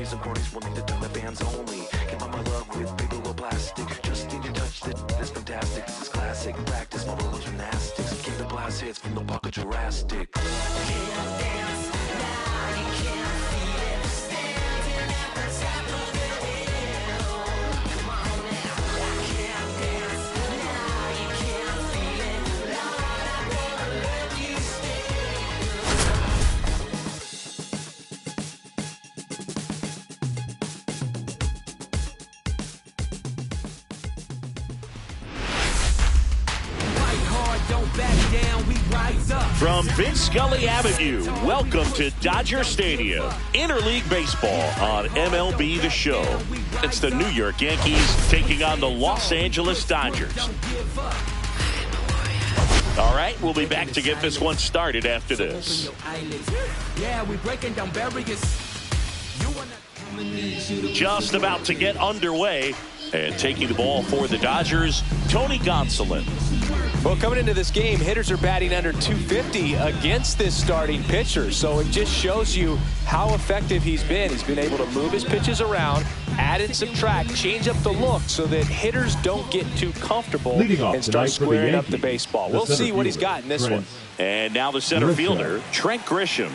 some cornies will need to turn the fans only. Give my luck with big little plastic. Just need your touch, that's fantastic. This is classic practice, my little gymnastics. Keep the blast hits from the pocket Jurassic. Can't dance now, you can't feel it. Standing at the top of the hill. Come on now, I can't dance now, you can't feel it. Lord, I wanna let you stay. From Vince Scully Avenue, welcome to Dodger Stadium. Interleague Baseball on MLB The Show. It's the New York Yankees taking on the Los Angeles Dodgers. All right, we'll be back to get this one started after this. Yeah, we breaking down barriers. Just about to get underway, and taking the ball for the Dodgers, Tony Gonsolin. Well, coming into this game, hitters are batting under 250 against this starting pitcher. So it just shows you how effective he's been. He's been able to move his pitches around, add and subtract, change up the look so that hitters don't get too comfortable and start squaring up the baseball. We'll see what he's got in this one. And now the center fielder, Trent Grisham.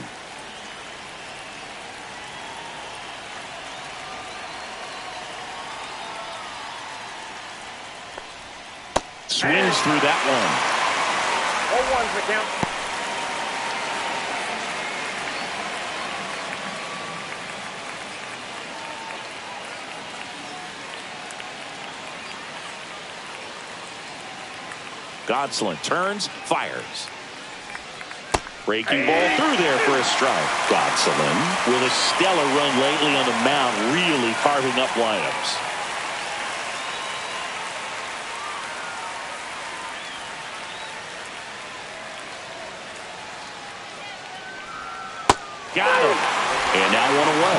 Swings through that one. 0-1's the count. Gonsolin turns, fires. Breaking ball through there for a strike. Gonsolin with a stellar run lately on the mound, really carving up lineups. Got him. And now one away.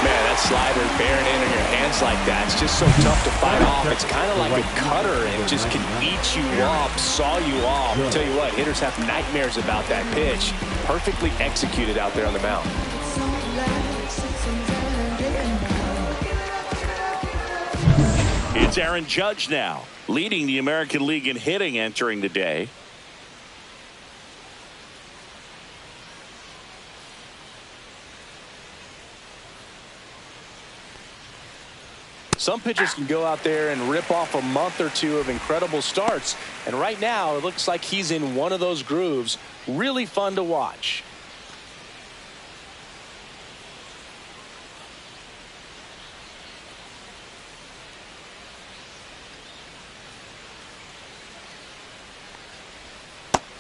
Man, that slider bearing in your hands like that, it's just so tough to fight off. It's kind of like a cutter and just can eat you up, saw you off. I'll tell you what, hitters have nightmares about that pitch. Perfectly executed out there on the mound. It's Aaron Judge now, leading the American League in hitting entering the day. Some pitchers can go out there and rip off a month or two of incredible starts. And right now, it looks like he's in one of those grooves. Really fun to watch.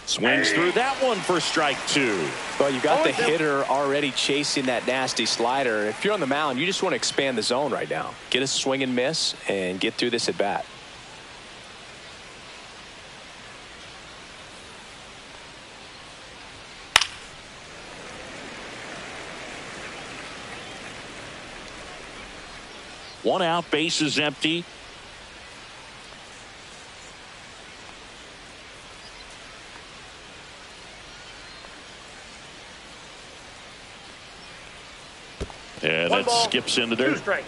Swings through that one for strike two. Well, you got the hitter already chasing that nasty slider. If you're on the mound, you just want to expand the zone right now. Get a swing and miss and get through this at bat. One out, bases empty. And that skips into there. 2 strikes.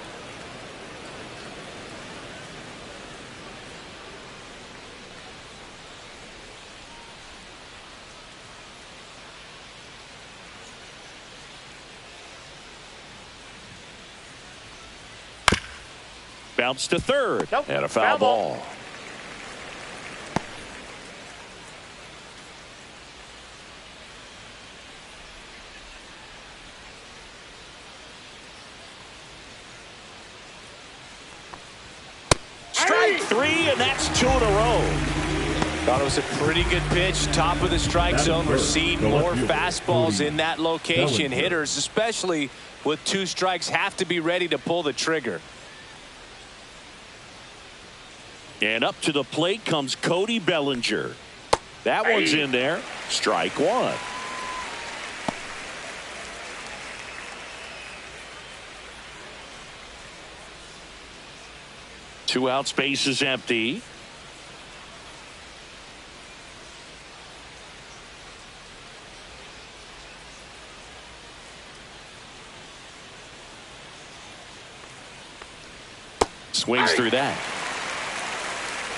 Bounce to third. Nope. And a foul ball. Strike three, and that's 2 in a row. Thought it was a pretty good pitch. Top of the strike zone. We're seeing more fastballs in that location. Hitters, especially with 2 strikes, have to be ready to pull the trigger. And up to the plate comes Cody Bellinger. That one's in there. Strike one. Two out, space is empty. Swings through that.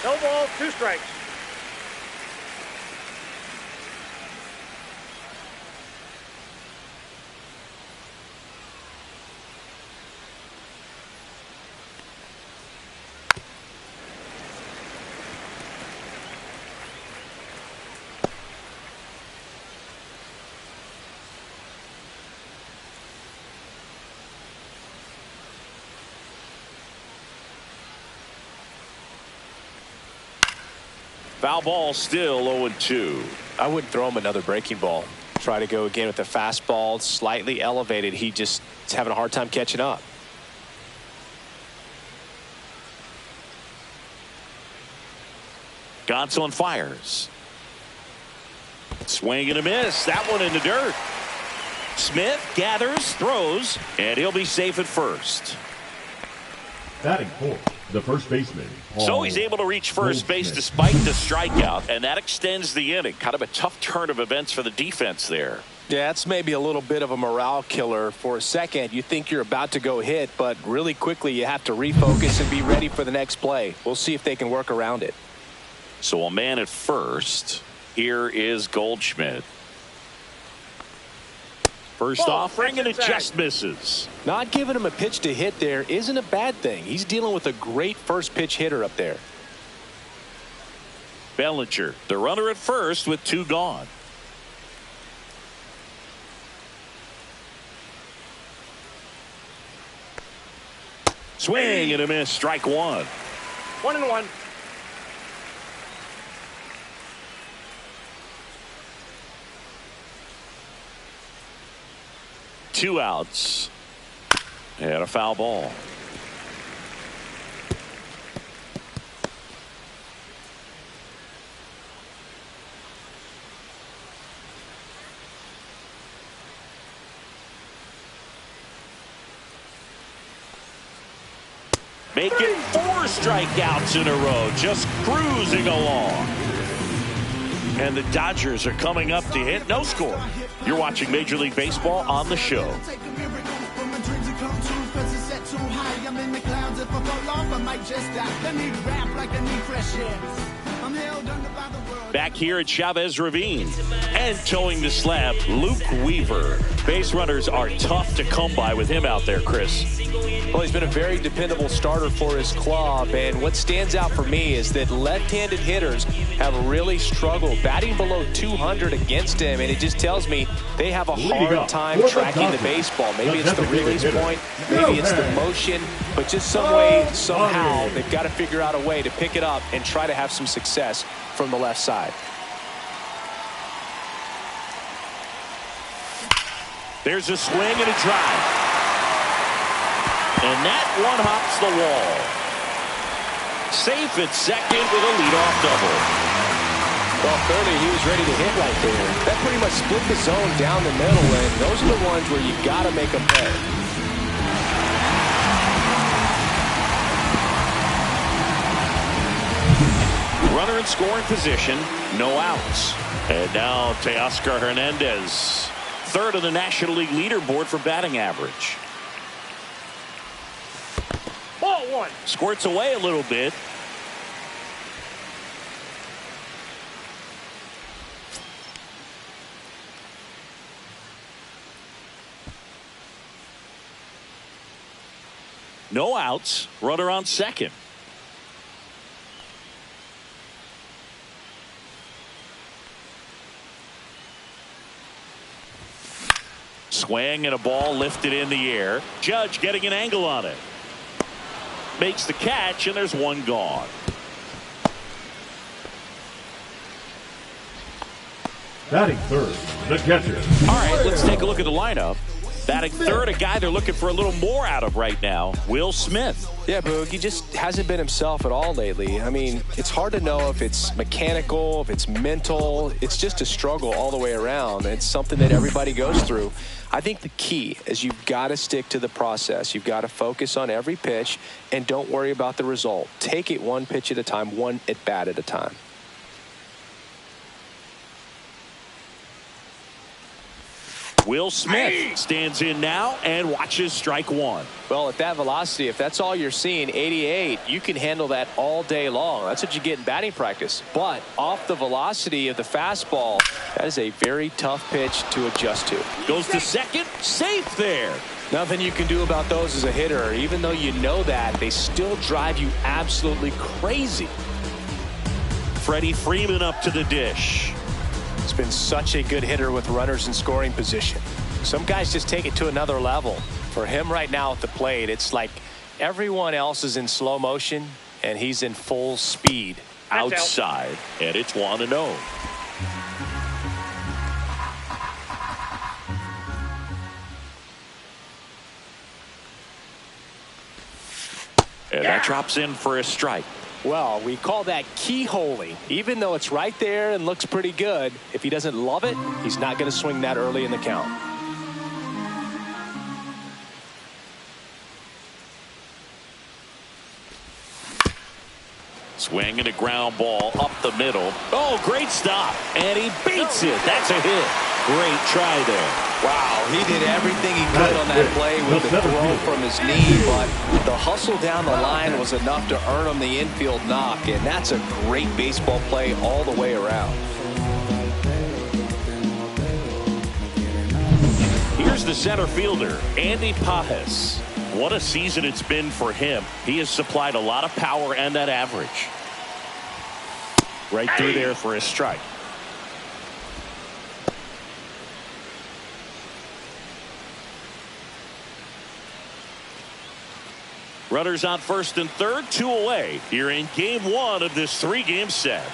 No balls, 2 strikes. Foul ball, still 0-2. I wouldn't throw him another breaking ball. Try to go again with the fastball, slightly elevated. He just is having a hard time catching up. Gonsolin fires. Swing and a miss. That one in the dirt. Smith gathers, throws, and he'll be safe at first. Batting fourth, the first baseman. So he's able to reach first base despite the strikeout, and that extends the inning. Kind of a tough turn of events for the defense there. Yeah, it's maybe a little bit of a morale killer for a second. You think you're about to go hit, but really quickly you have to refocus and be ready for the next play. We'll see if they can work around it. So a man at first. Here is Goldschmidt. First offering, and it just misses. Not giving him a pitch to hit there isn't a bad thing. He's dealing with a great first pitch hitter up there. Bellinger, the runner at first with 2 gone. Swing and a miss. Strike 1. 1-1. Two outs and a foul ball. Make it 4 strikeouts in a row, just cruising along. And the Dodgers are coming up to hit. No score. You're watching Major League Baseball on the show. Back here at Chavez Ravine. And towing the slab, Luke Weaver. Base runners are tough to come by with him out there, Chris. Well, he's been a very dependable starter for his club, and what stands out for me is that left-handed hitters have really struggled batting below 200 against him, and it just tells me they have a hard time tracking the baseball. Maybe it's the release point, maybe it's the motion, but just some way, somehow, they've got to figure out a way to pick it up and try to have some success from the left side. There's a swing and a drive. And that one hops the wall. Safe at second with a leadoff double. Well, clearly he was ready to hit right there. That pretty much split the zone down the middle, and those are the ones where you got to make them pay. Runner in scoring position, no outs. And now Teoscar Hernandez, third on the National League leaderboard for batting average. Ball 1. Squirts away a little bit. No outs. Runner on second. Swing and a ball lifted in the air. Judge getting an angle on it. Makes the catch, and there's one gone. Batting third, the catcher. All right, let's take a look at the lineup. Batting third, a guy they're looking for a little more out of right now, Will Smith. Yeah, Boog, he just hasn't been himself at all lately. I mean, it's hard to know if it's mechanical, if it's mental. It's just a struggle all the way around. It's something that everybody goes through. I think the key is you've got to stick to the process. You've got to focus on every pitch and don't worry about the result. Take it one pitch at a time, one at bat at a time. Will Smith stands in now and watches strike one. Well, at that velocity, if that's all you're seeing, 88, you can handle that all day long. That's what you get in batting practice. But off the velocity of the fastball, that is a very tough pitch to adjust to. Goes to second, safe there. Nothing you can do about those as a hitter. Even though you know that, they still drive you absolutely crazy. Freddie Freeman up to the dish. He's been such a good hitter with runners in scoring position. Some guys just take it to another level. For him right now at the plate, it's like everyone else is in slow motion and he's in full speed. Outside, and it's 1-0. And that drops in for a strike. Well, we call that keyholing. Even though it's right there and looks pretty good, if he doesn't love it, he's not going to swing that early in the count. Swing and a ground ball up the middle. Oh, great stop. And he beats it. That's a hit. Great try there. Wow, he did everything he could on that play with the throw from his knee, but the hustle down the line was enough to earn him the infield knock, and that's a great baseball play all the way around. Here's the center fielder, Andy Pajes. What a season it's been for him. He has supplied a lot of power and that average. Right through there for a strike. Runners on first and third, 2 away here in game 1 of this 3-game set.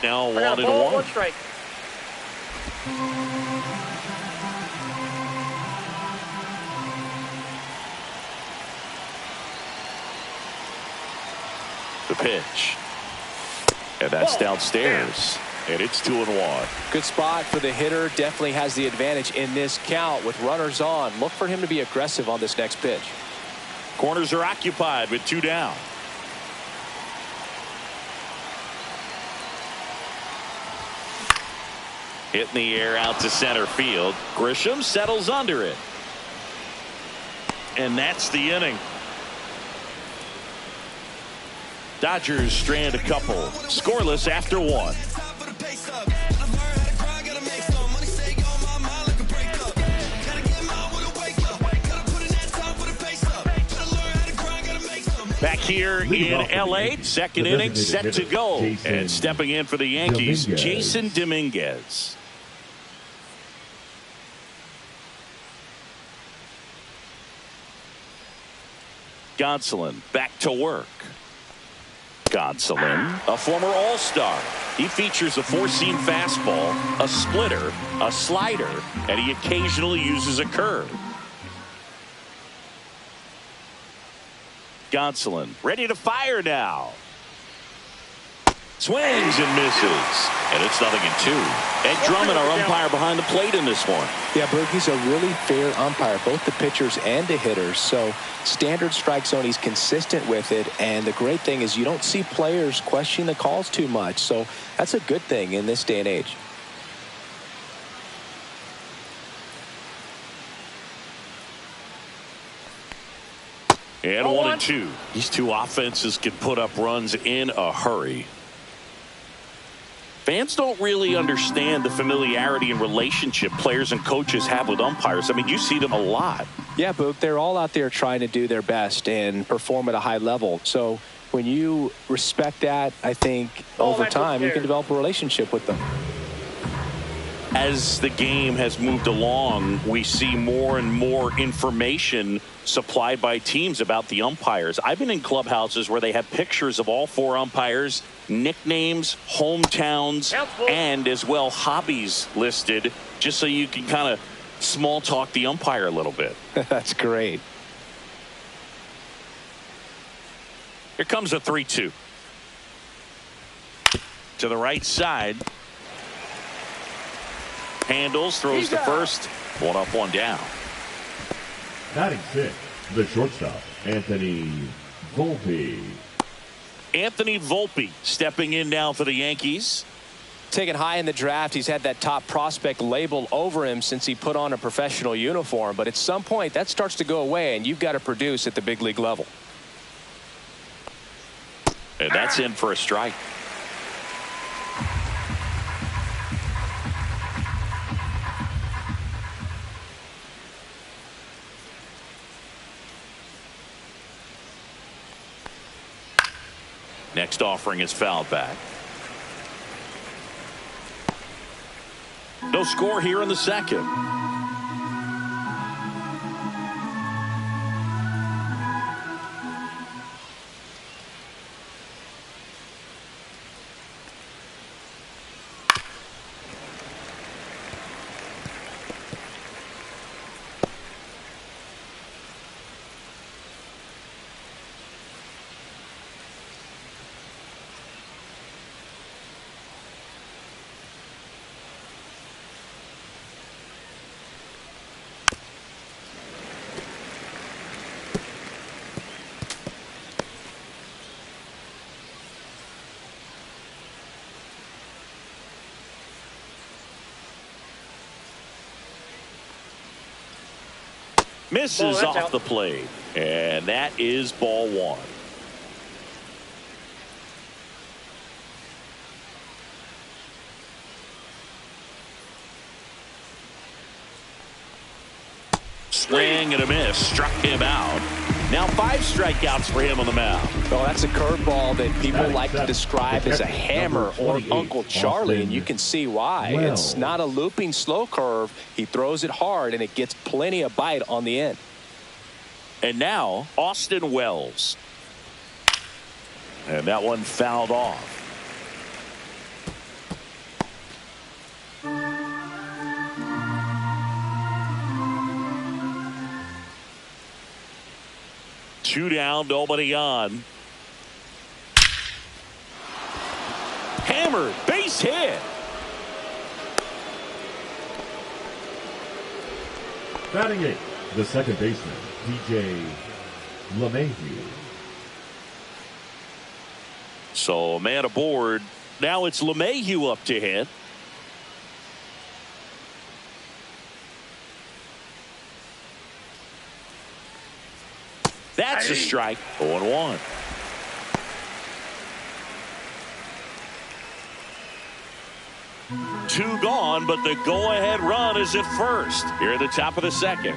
Now 1-1. 1 strike. The pitch. And that's downstairs. And it's 2-1. Good spot for the hitter. Definitely has the advantage in this count with runners on. Look for him to be aggressive on this next pitch. Corners are occupied with 2 down. Hit in the air out to center field. Grisham settles under it. And that's the inning. Dodgers strand a couple. Scoreless after 1. Back here in L.A., second inning set to go. And stepping in for the Yankees, Jason Dominguez. Gonsolin back to work. Gonsolin, a former All-Star. He features a 4-seam fastball, a splitter, a slider, and he occasionally uses a curve. Gonsolin ready to fire now. Swings and misses. And it's 0-2. Ed Drummond, our umpire behind the plate in this one. Yeah, Berg, he's a really fair umpire, both the pitchers and the hitters. So standard strike zone, he's consistent with it. And the great thing is you don't see players question the calls too much. So that's a good thing in this day and age. And 1-2. These two offenses can put up runs in a hurry. Fans don't really understand the familiarity and relationship players and coaches have with umpires. I mean, you see them a lot. Yeah, Boog, they're all out there trying to do their best and perform at a high level. So when you respect that, I think over time you can develop a relationship with them. As the game has moved along, we see more and more information supplied by teams about the umpires. I've been in clubhouses where they have pictures of all 4 umpires, nicknames, hometowns, and as well hobbies listed, just so you can kind of small talk the umpire a little bit. That's great. Here comes a 3-2. To the right side. Handles, throws to first. 1 up, 1 down. Batting 6, the shortstop, Anthony Volpe. Anthony Volpe stepping in now for the Yankees. Taken high in the draft, he's had that top prospect label over him since he put on a professional uniform. But at some point, that starts to go away, and you've got to produce at the big league level. And that's in for a strike. Next offering is fouled back. No score here in the second. Misses off the plate, and that is ball one. Swing and a miss, struck him out. Now 5 strikeouts for him on the mound. Oh, that's a curveball that people like to describe as a hammer or Uncle Charlie, and you can see why. It's not a looping slow curve. He throws it hard, and it gets plenty of bite on the end. And now Austin Wells. And that one fouled off. Two down, nobody on. Hammered, base hit. Batting 8th, the second baseman, DJ LeMahieu. So a man aboard. Now it's LeMahieu up to hit. That's a strike. 0-1. Two gone, but the go-ahead run is at first here at the top of the second.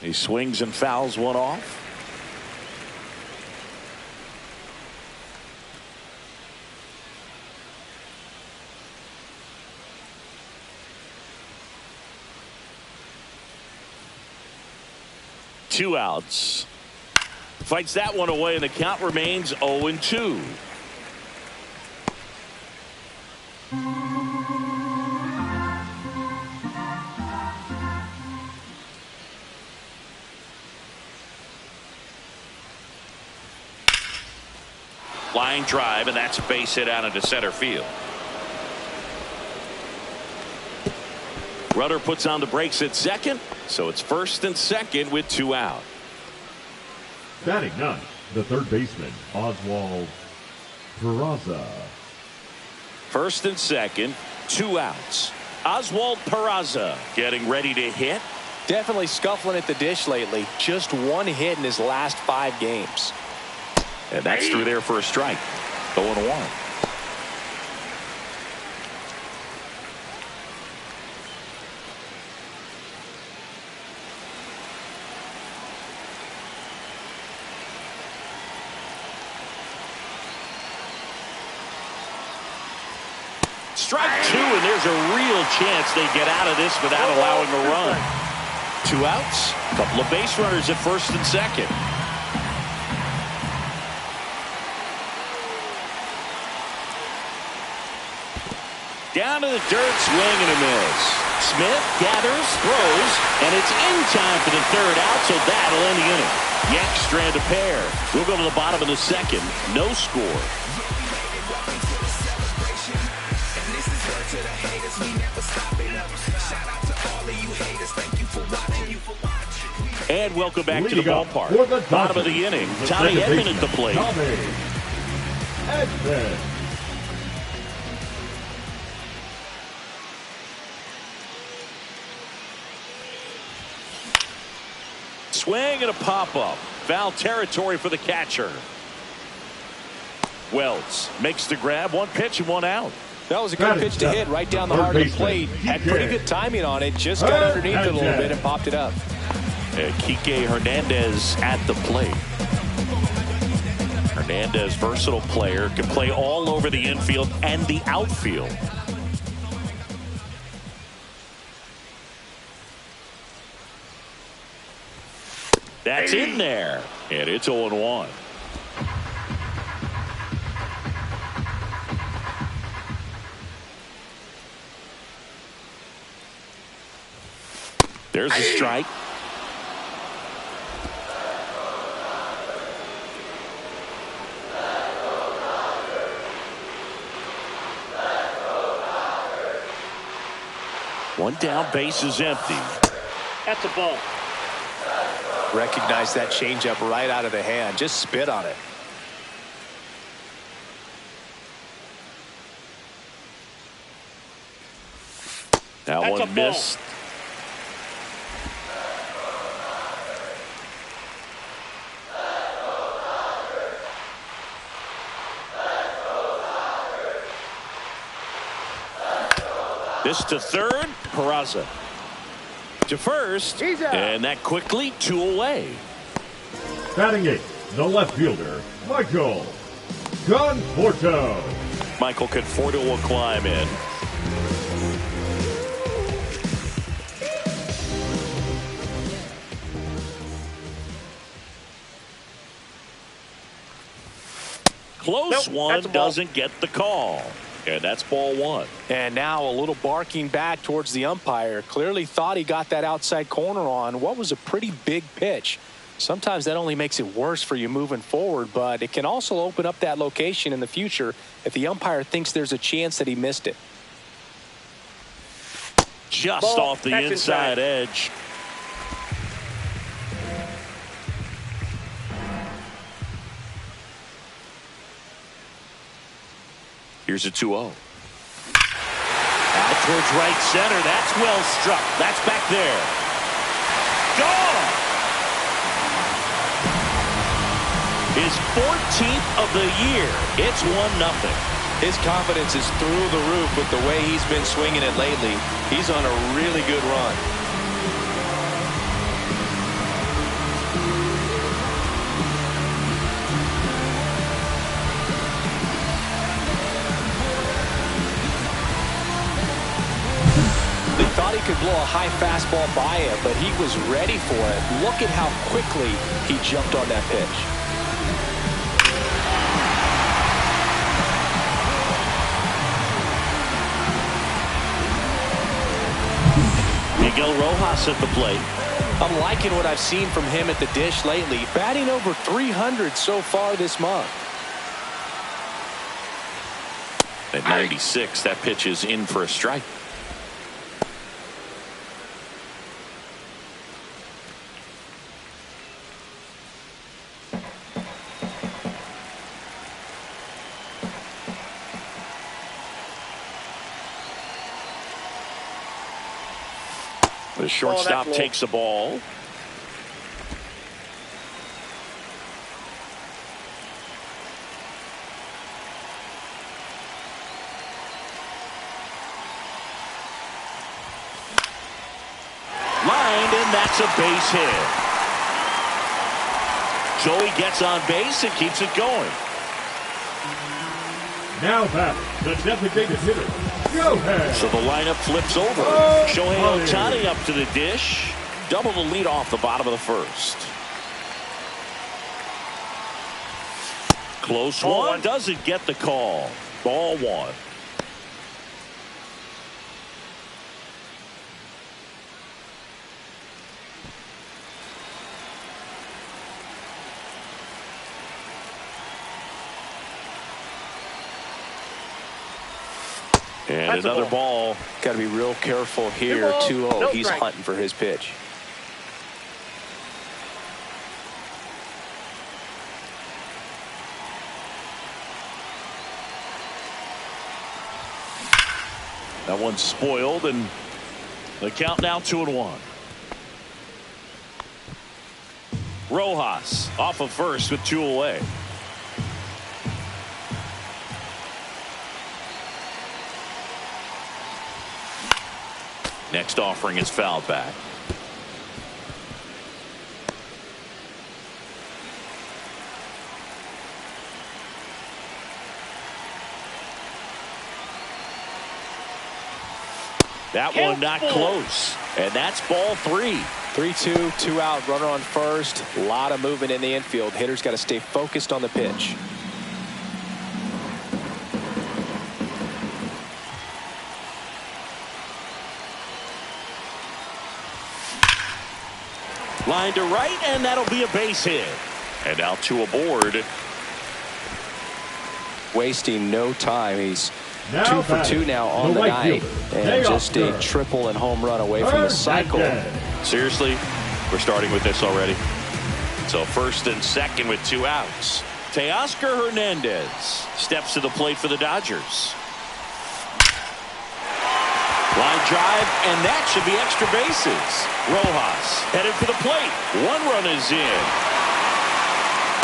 He swings and fouls one off. Two outs. Fights that one away, and the count remains 0-2. Line drive, and that's a base hit out into center field. Runner puts on the brakes at second, so it's first and second with 2 out. Batting 9th, the third baseman, Oswald Peraza. First and second, 2 outs. Oswald Peraza getting ready to hit. Definitely scuffling at the dish lately. Just 1 hit in his last 5 games. And that's through there for a strike. 0-1. Strike 2, and there's a real chance they get out of this without allowing a run. 2 outs, a couple of base runners at first and second. Down to the dirt, swing and a miss. Smith gathers, throws, and it's in time for the 3rd out, so that'll end the inning. Yanks strand a pair. We'll go to the bottom of the second. No score. And welcome back to the Leading up ballpark. for the Bottom of Dodgers, the inning, the Tommy second Edman at the plate. Tommy Edman. Swing and a pop-up. Foul territory for the catcher. Wells makes the grab. One pitch and one out. That was a good pitch to hit right down the heart of the plate. Had pretty good timing on it. Just got underneath it a little bit and popped it up. Kike Hernandez at the plate. Hernandez, versatile player, can play all over the infield and the outfield. That's in there, and it's 0-1. There's a strike. One down, base is empty. That's a ball. Recognize that changeup right out of the hand. Just spit on it. That That's one a ball. missed. This to third, Peraza. To first, and that quickly 2 away. Batting 8, the left fielder, Michael Conforto. Michael Conforto will climb in. Close one, doesn't get the call. And that's ball one. And now a little barking back towards the umpire. Clearly thought he got that outside corner on what was a pretty big pitch. Sometimes that only makes it worse for you moving forward, but it can also open up that location in the future if the umpire thinks there's a chance that he missed it. Just off the inside edge. Here's a 2-0. Out towards right center. That's well struck. That's back there. Gone. His 14th of the year. It's 1-0. His confidence is through the roof with the way he's been swinging it lately. He's on a really good run. Thought he could blow a high fastball by him, but he was ready for it. Look at how quickly he jumped on that pitch. Miguel Rojas at the plate. I'm liking what I've seen from him at the dish lately. Batting over 300 so far this month. At 96, that pitch is in for a strike. The shortstop takes the ball. Lined, and that's a base hit. Joey gets on base and keeps it going. Now back, the designated hitter, Shohei. So the lineup flips over. Shohei Ohtani up to the dish. Double the lead off the bottom of the first. Close one. Doesn't get the call. Ball one. And another ball. Got to be real careful here. 2-0. He's hunting for his pitch. That one's spoiled, and the count now 2-1. Rojas off of first with 2 away. Next offering is fouled back. That one not close, and that's ball 3. 3-2, 2 out, runner on first. A lot of movement in the infield. Hitters got to stay focused on the pitch. Line to right, and that'll be a base hit. And now 2 aboard. Wasting no time. He's Now 2 for 2 now on the night, and just a triple and home run away from the cycle. Seriously, we're starting with this already. So first and second with 2 outs. Teoscar Hernandez steps to the plate for the Dodgers. Line drive, and that should be extra bases. Rojas headed for the plate. 1 run is in.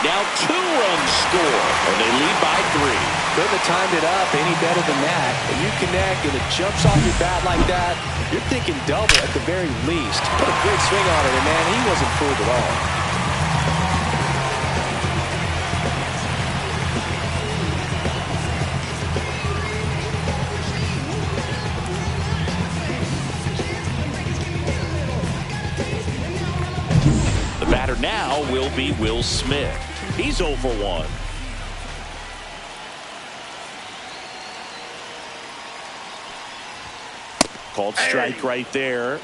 Now 2 runs score, and they lead by 3. Couldn't have timed it up any better than that. When you connect and it jumps off your bat like that, you're thinking double at the very least. Put a great swing on it, and man, he wasn't fooled at all. The batter now will be Will Smith. He's 0 for 1. Called strike right there.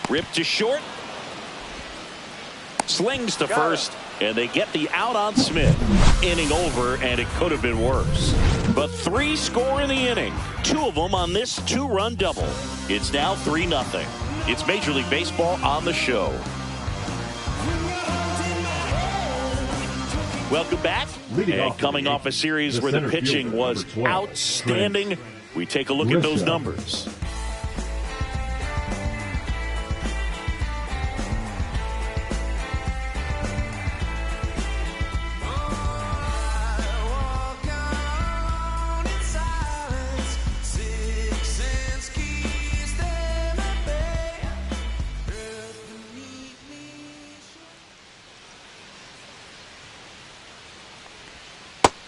Ripped to short. Slings to first. And they get the out on Smith. Inning over, and it could have been worse. But 3 score in the inning. 2 of them on this 2-run double. It's now 3-0. It's Major League Baseball on the show. Welcome back. And coming off a series where the pitching was outstanding, we take a look at those numbers.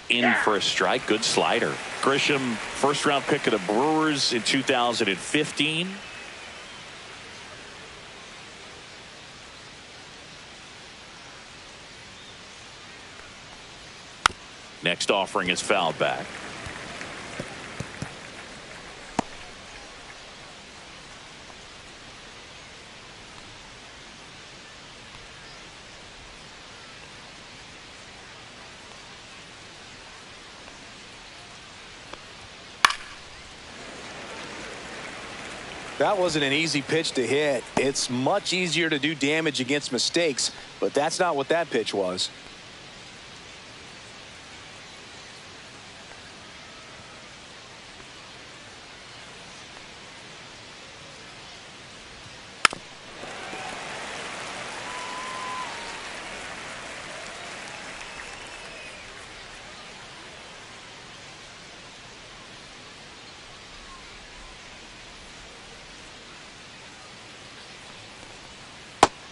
In for a strike. Good slider. Grisham, first-round pick of the Brewers in 2015. Next offering is fouled back. That wasn't an easy pitch to hit. It's much easier to do damage against mistakes, but that's not what that pitch was.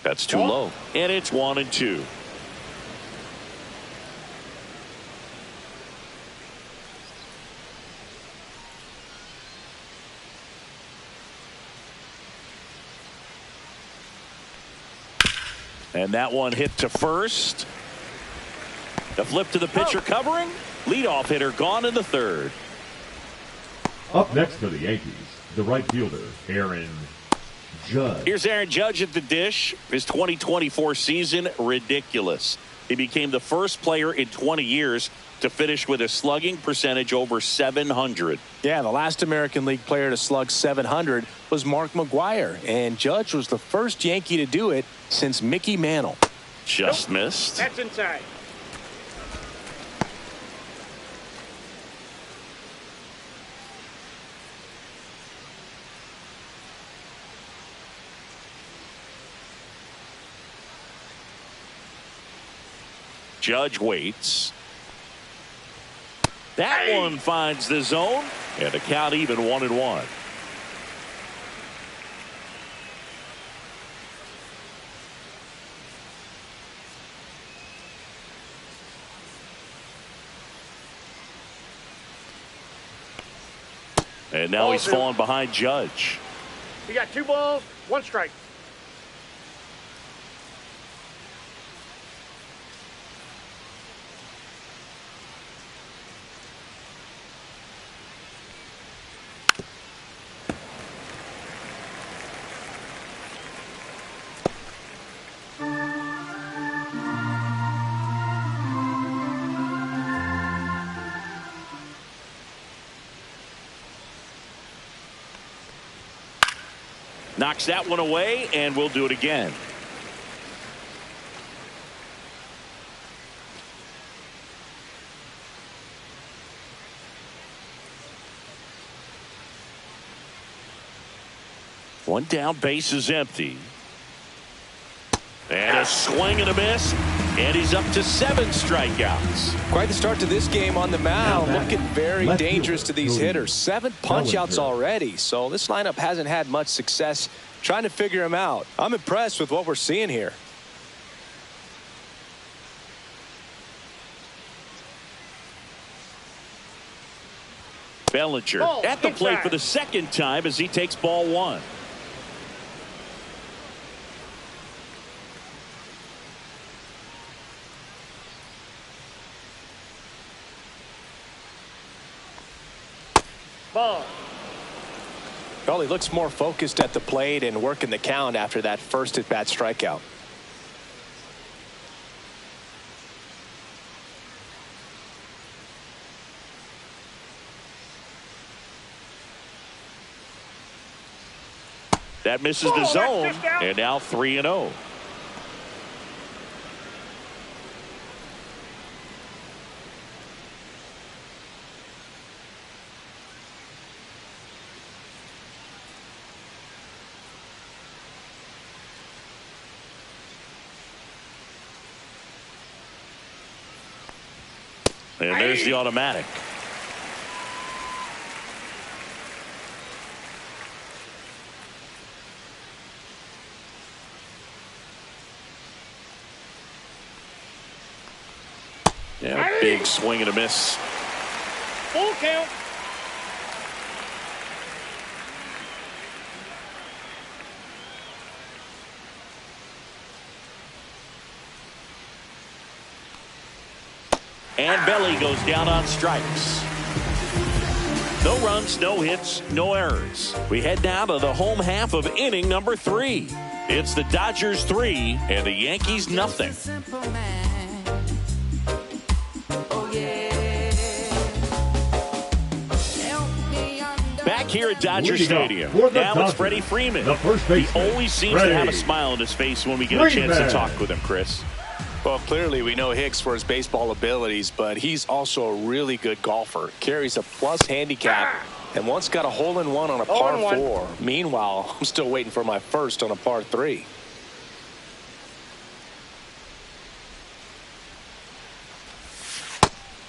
That's too low. And it's 1-2. And that one hit to first. The flip to the pitcher covering. Leadoff hitter gone in the 3rd. Up next for the Yankees, the right fielder, Aaron Judge. Here's Aaron Judge at the dish. His 2024 season, ridiculous. He became the first player in 20 years to finish with a slugging percentage over 700. Yeah, the last American League player to slug 700 was Mark McGwire, and Judge was the first Yankee to do it since Mickey Mantle. Just missed. That's inside. Judge waits. That one finds the zone, and the count even 1-1. And now he's fallen behind Judge. You got 2 balls, 1 strike. Knocks that one away, and we'll do it again. One down, base is empty. And a swing and a miss, and he's up to 7 strikeouts. Quite the start to this game on the mound. Looking very dangerous to these hitters. 7 punch-outs already, so this lineup hasn't had much success trying to figure him out. I'm impressed with what we're seeing here. Bellinger at the plate for the second time as he takes ball 1. Ball. Well, he looks more focused at the plate and working the count after that first at-bat strikeout. That misses the zone, and now 3-0. And there's the automatic. Yeah, big swing and a miss. Full count. And Belly goes down on strikes. No runs, no hits, no errors. We head down to the home half of inning number 3. It's the Dodgers 3 and the Yankees nothing. Back here at Dodger Stadium. Now it's Freddie Freeman. He always seems to have a smile on his face when we get a chance to talk with him, Chris. Well, clearly we know Hicks for his baseball abilities, but he's also a really good golfer. Carries a plus handicap and once got a hole-in-one on a par 4. Meanwhile, I'm still waiting for my first on a par 3.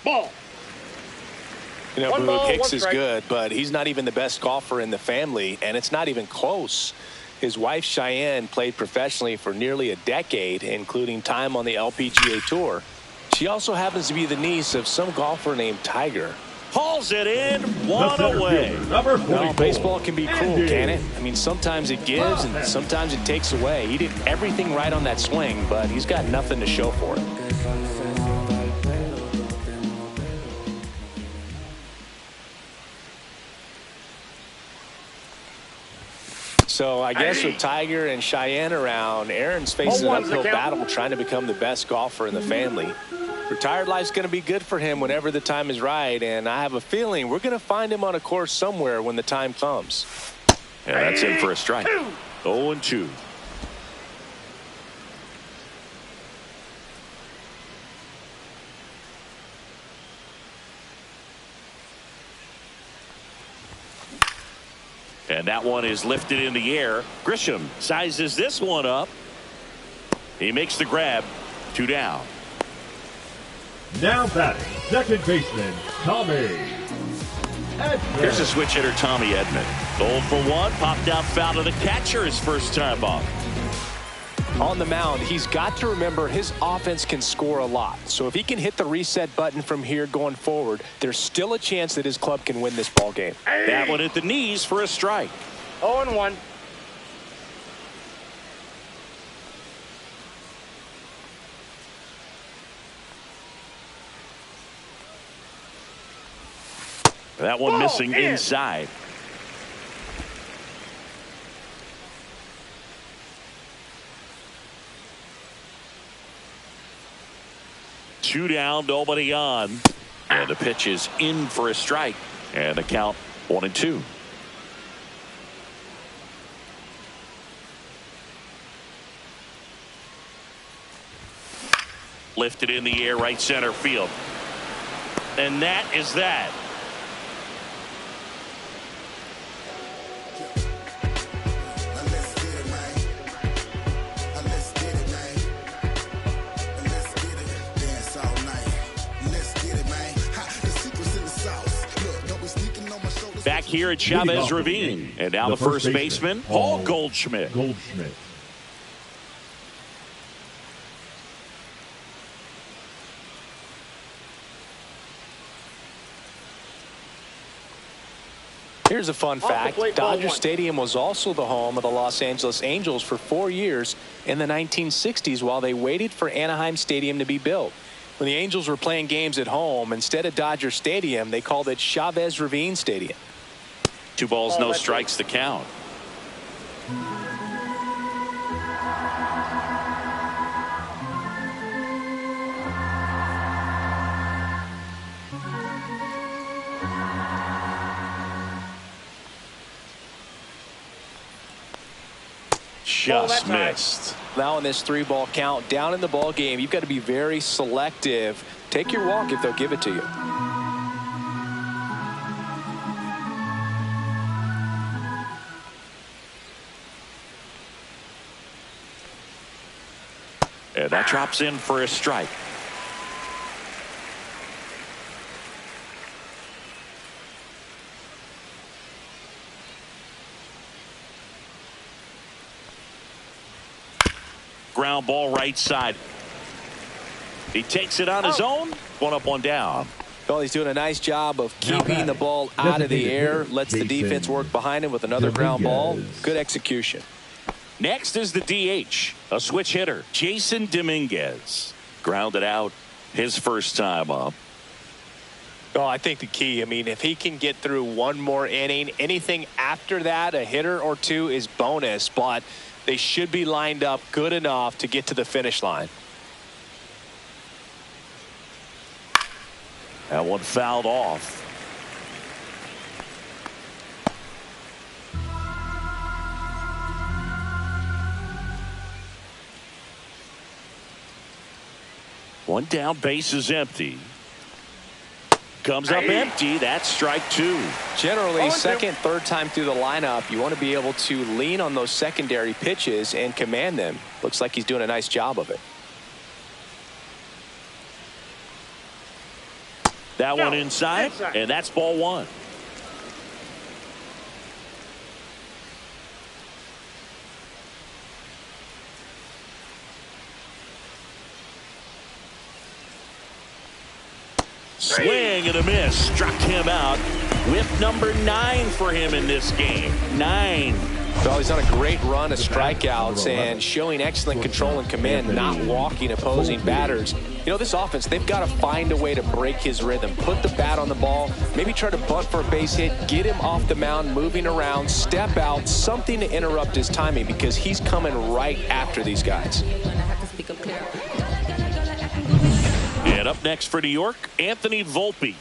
Ball. You know, Boog, Hicks is good, but he's not even the best golfer in the family, and it's not even close. His wife, Cheyenne, played professionally for nearly a decade, including time on the LPGA Tour. She also happens to be the niece of some golfer named Tiger. Hauls it in, 1 away. Well, baseball can be cruel, can it? I mean, sometimes it gives and sometimes it takes away. He did everything right on that swing, but he's got nothing to show for it. So I guess with Tiger and Cheyenne around, Aaron's facing an uphill battle trying to become the best golfer in the family. Retired life's going to be good for him whenever the time is right, and I have a feeling we're going to find him on a course somewhere when the time comes. Yeah, that's in for a strike. 0-2. And that one is lifted in the air. Grisham sizes this one up. He makes the grab. 2 down. Now batting, second baseman, Tommy Edman. Here's a switch hitter, Tommy Edman. 0 for 1, popped out foul to the catcher his first time up. On the mound, he's got to remember his offense can score a lot. So if he can hit the reset button from here going forward, there's still a chance that his club can win this ball game. That one at the knees for a strike. 0-1. That one missing inside. Two down, nobody on. And the pitch is in for a strike. And the count 1-2. Lifted in the air, right center field. And that is that. Back here at Chavez Ravine. And now the first baseman, Paul Goldschmidt. Here's a fun fact. Dodger Stadium was also the home of the Los Angeles Angels for 4 years in the 1960s while they waited for Anaheim Stadium to be built. When the Angels were playing games at home, instead of Dodger Stadium, they called it Chavez Ravine Stadium. 2 balls, no strikes to count. Just missed. Now in this 3-ball count, down in the ball game, you've got to be very selective. Take your walk if they'll give it to you. And that drops in for a strike. Ground ball right side. He takes it on his own. 1 up, 1 down. Well, he's doing a nice job of keeping the ball out of the air. Lets the defense work behind him with another ground ball. Good execution. Next is the DH, a switch hitter, Jason Dominguez. Grounded out his first time up. Oh, I think the key, if he can get through one more inning, anything after that, a hitter or two is bonus, but they should be lined up good enough to get to the finish line. That one fouled off. One down, base is empty. Comes up empty. That's strike 2. Generally, second, third time through the lineup, you want to be able to lean on those secondary pitches and command them. Looks like he's doing a nice job of it. That one inside, and that's ball 1. Swing and a miss. Struck him out. Whip number 9 for him in this game. 9. Well, he's on a great run of strikeouts and showing excellent control and command, not walking opposing batters. You know, this offense, they've got to find a way to break his rhythm, put the bat on the ball, maybe try to bunt for a base hit, get him off the mound, moving around, step out, something to interrupt his timing because he's coming right after these guys. And up next for New York, Anthony Volpe.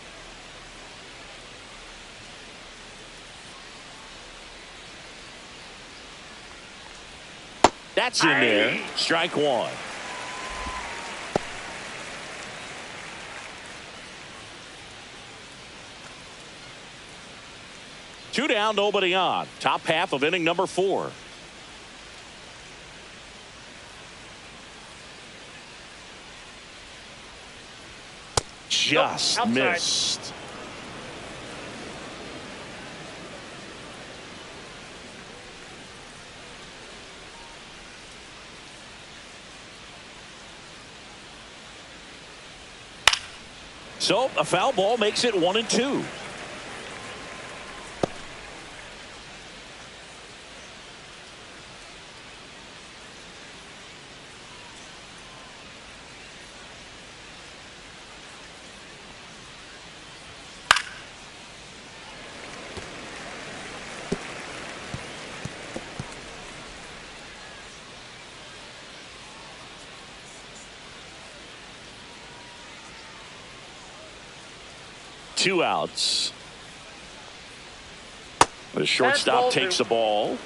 That's in there. Strike one. Two down, nobody on. Top half of inning number 4. Just missed. So a foul ball makes it 1-2. Two outs. The shortstop takes the ball.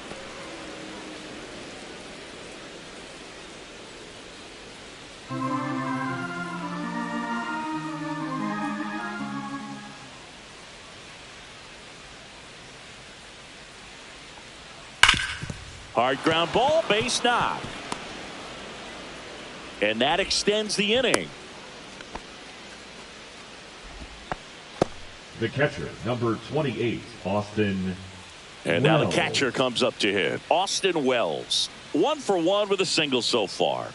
Hard ground ball, base knock. And that extends the inning. The catcher, number 28, Austin. And now the catcher comes up to hit. Austin Wells. 1 for 1 with a single so far.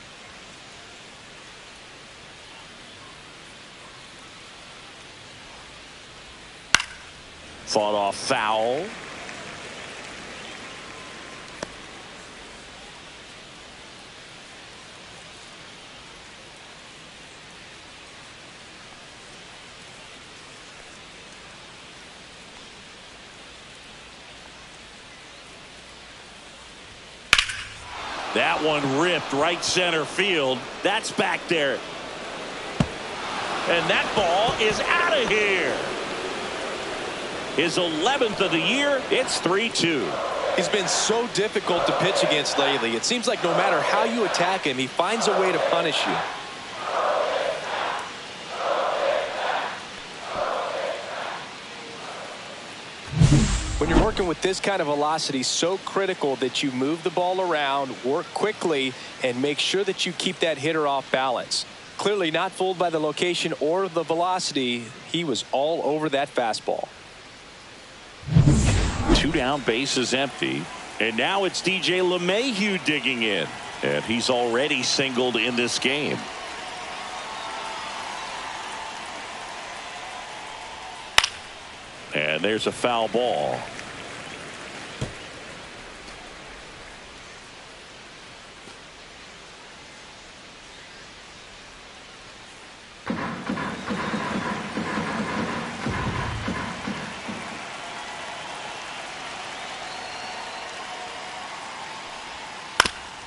Fought off foul. That one ripped right center field. That's back there. And that ball is out of here. His 11th of the year. It's 3-2. He's been so difficult to pitch against lately. It seems like no matter how you attack him, he finds a way to punish you. When you're working with this kind of velocity, so critical that you move the ball around, work quickly, and make sure that you keep that hitter off balance. Clearly not fooled by the location or the velocity. He was all over that fastball. 2 down, base is empty. And now it's DJ LeMahieu digging in. And he's already singled in this game. And there's a foul ball.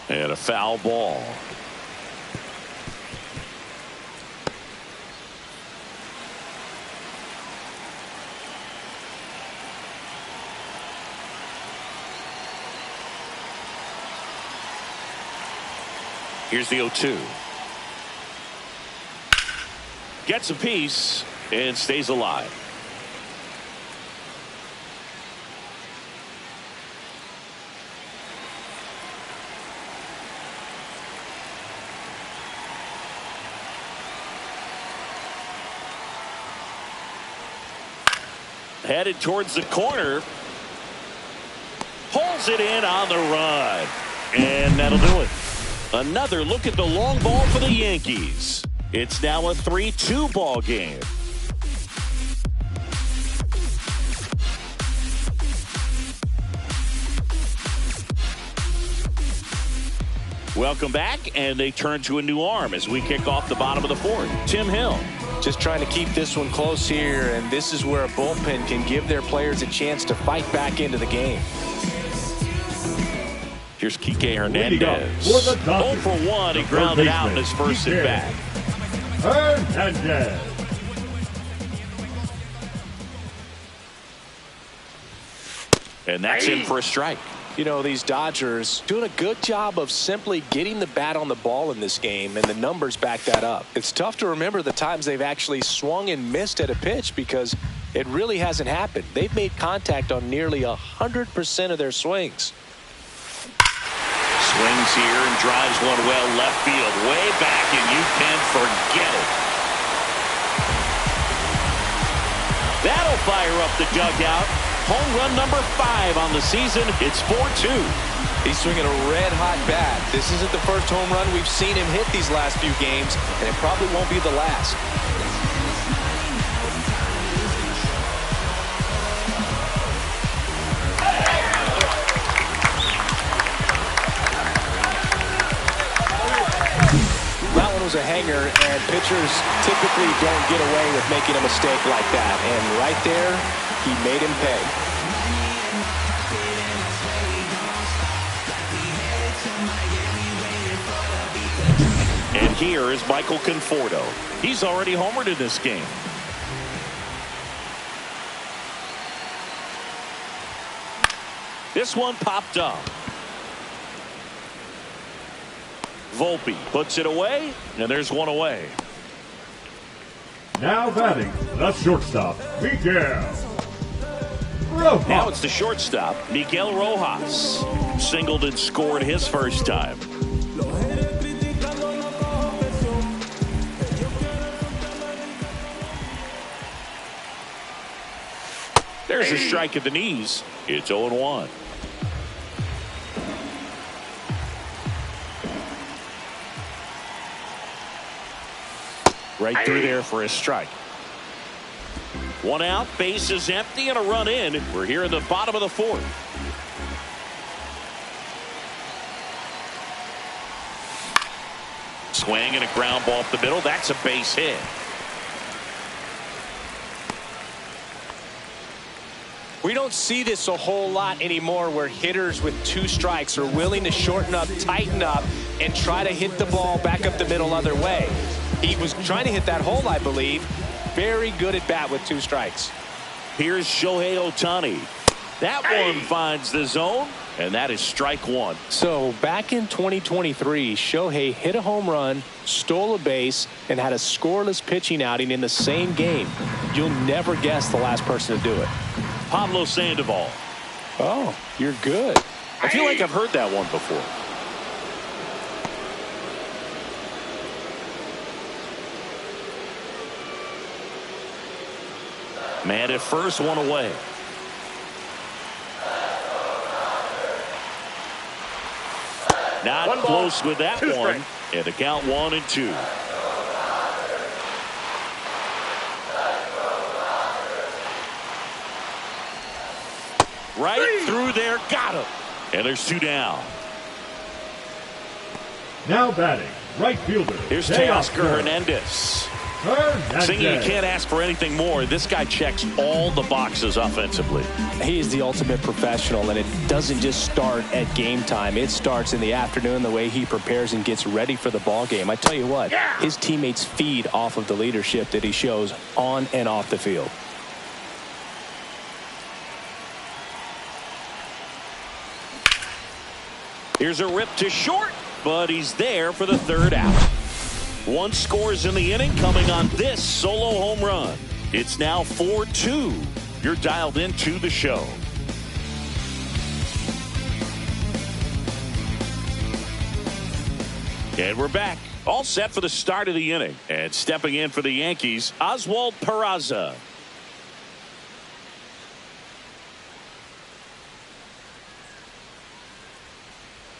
And a foul ball. Here's the 0-2. Gets a piece and stays alive. Headed towards the corner. Pulls it in on the run. And that'll do it. Another look at the long ball for the Yankees. It's now a 3-2 ball game. Welcome back, and they turn to a new arm as we kick off the bottom of the fourth. Tim Hill. Just trying to keep this one close here, and this is where a bullpen can give their players a chance to fight back into the game. Here's Kike Hernandez. 0 for 1. He grounded out in his first at bat. Hernandez. And that's in for a strike. You know, these Dodgers doing a good job of simply getting the bat on the ball in this game, and the numbers back that up. It's tough to remember the times they've actually swung and missed at a pitch because it really hasn't happened. They've made contact on nearly 100% of their swings. Swings here and drives one well left field, way back, and you can forget it. That'll fire up the dugout. Home run number 5 on the season. It's 4-2. He's swinging a red-hot bat. This isn't the first home run we've seen him hit these last few games, and it probably won't be the last. That one was a hanger, and pitchers typically don't get away with making a mistake like that. And right there, he made him pay. And here is Michael Conforto. He's already homered in this game. This one popped up. Volpe puts it away, and there's one away. Now batting, the shortstop, Miguel Rojas. Now it's the shortstop, Miguel Rojas. Singled and scored his first time. There's a strike at the knees. It's 0-1. Right through there for a strike. One out, base is empty, and a run in. We're here in the bottom of the fourth. Swing and a ground ball up the middle. That's a base hit. We don't see this a whole lot anymore where hitters with 2 strikes are willing to shorten up, tighten up, and try to hit the ball back up the middle other way. He was trying to hit that hole, I believe. Very good at bat with 2 strikes. Here's Shohei Ohtani. That one finds the zone, and that is strike 1. So back in 2023, Shohei hit a home run, stole a base, and had a scoreless pitching outing in the same game. You'll never guess the last person to do it. Pablo Sandoval. Oh, you're good. I feel like I've heard that one before. Man at first, one away. Not close with that one. And the count 1-2. Right through there, got him. And there's 2 down. Now batting, right fielder. Here's Teoscar Hernandez. Saying you can't ask for anything more. This guy checks all the boxes offensively. He is the ultimate professional, and it doesn't just start at game time. It starts in the afternoon, the way he prepares and gets ready for the ball game. I tell you what, his teammates feed off of the leadership that he shows on and off the field. Here's a rip to short, but he's there for the 3rd out. 1 scores in the inning coming on this solo home run. It's now 4-2. You're dialed into the show. And we're back. All set for the start of the inning. And stepping in for the Yankees, Oswald Peraza.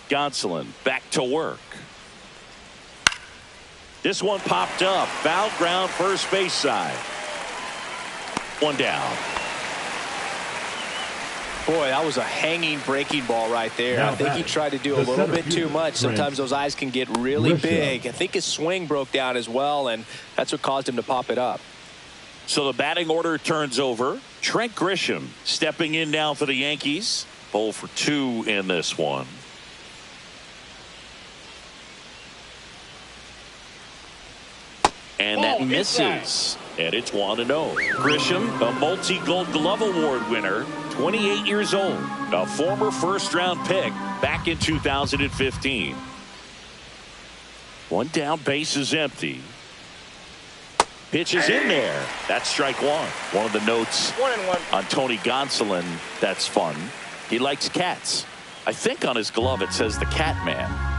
Gonsolin back to work. This one popped up. Foul ground, first base side. 1 down. Boy, that was a hanging breaking ball right there. Now I think he tried to do a little bit too much. Sometimes those eyes can get really big. I think his swing broke down as well, and that's what caused him to pop it up. So the batting order turns over. Trent Grisham stepping in now for the Yankees. 0 for 2 in this one. And that misses. And it's 1-0. Grisham, a multi-gold glove award winner, 28 years old, a former first-round pick back in 2015. One down, base is empty. Pitch is in there. That's strike one. One of the notes 1-1 on Tony Gonsolin that's fun. He likes cats. I think on his glove it says the Cat Man.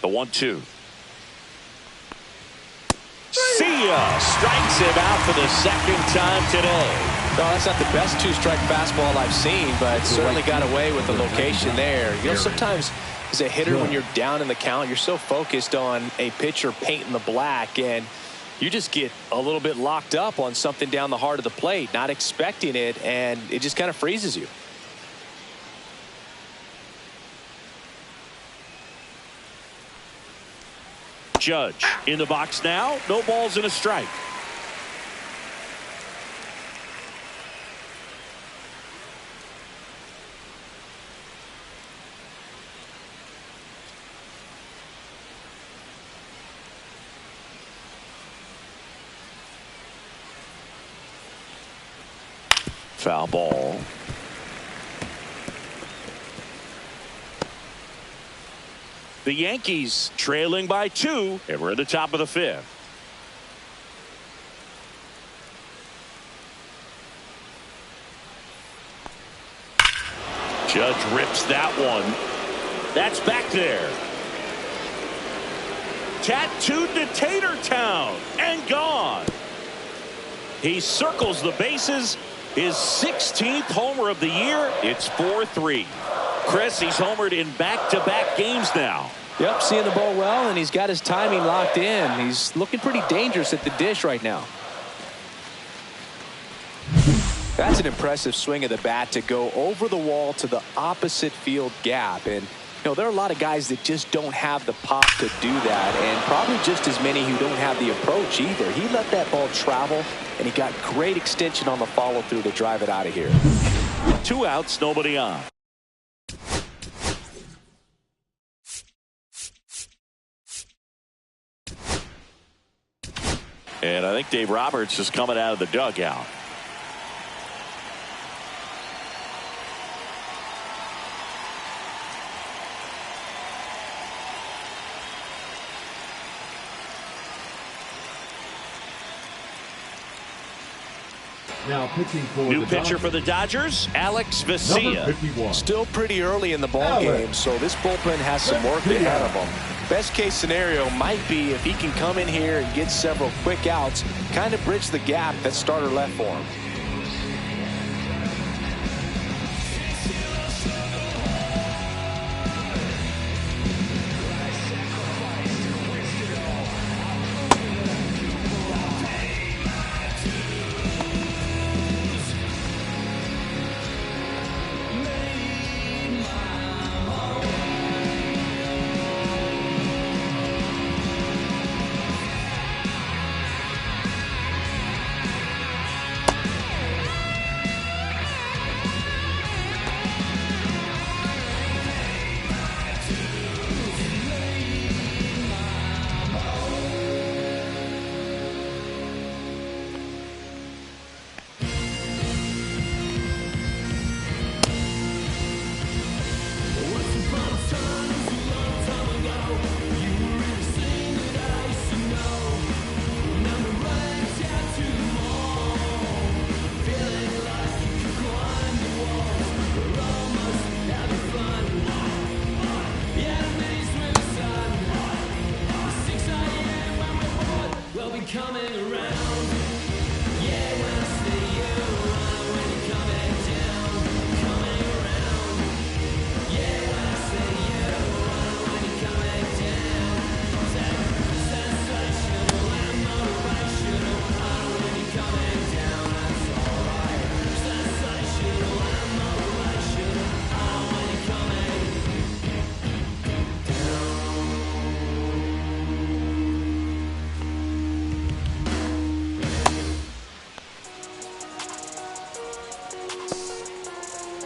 The 1-2. See ya! Strikes him out for the second time today. No, that's not the best two-strike fastball I've seen, but certainly got away with the location there. You know, sometimes as a hitter, when you're down in the count, you're so focused on a pitcher painting the black, and you just get a little bit locked up on something down the heart of the plate, not expecting it, and it just kind of freezes you. Judge in the box now. No balls and a strike. Foul ball. The Yankees trailing by 2, and we're at the top of the 5th. Judge rips that one. That's back there. Tattooed to Tatertown and gone. He circles the bases. His 16th homer of the year. It's 4-3. Chris, he's homered in back-to-back games now. Yep, seeing the ball well, and he's got his timing locked in. He's looking pretty dangerous at the dish right now. That's an impressive swing of the bat to go over the wall to the opposite field gap. And, you know, there are a lot of guys that just don't have the pop to do that, and probably just as many who don't have the approach either. He let that ball travel, and he got great extension on the follow-through to drive it out of here. 2 outs, nobody on. And I think Dave Roberts is coming out of the dugout. Now pitching for New the pitcher Dodgers. for the Dodgers, Alex Number Vesia. 51. Still pretty early in the ball game, so this bullpen has some work ahead of them. Best case scenario might be if he can come in here and get several quick outs, kind of bridge the gap that starter left for him.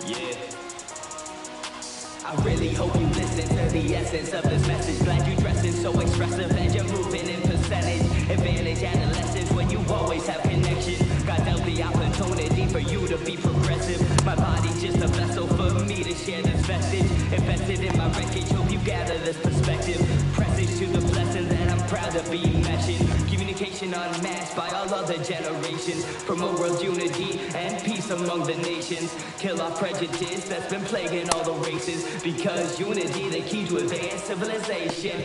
Yeah. I really hope you listen to the essence of this message. Glad you dressing so expressive and you're moving in percentage. Advantage adolescence when you always have connection. God dealt the opportunity for you to be progressive. My body's just a vessel for me to share this vestige. Invested in my wreckage, hope you gather this perspective. Presage to the blessing that I'm proud to be meshing. Communication unmatched by all other generations. Promote world unity and peace among the nations. Kill our prejudice that's been plaguing all the races. Because unity, the key to advanced civilization.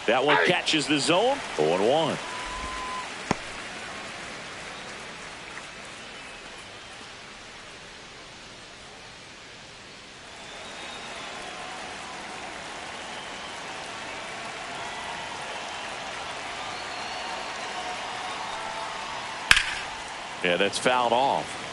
That one catches the zone. 0-1. Yeah, that's fouled off.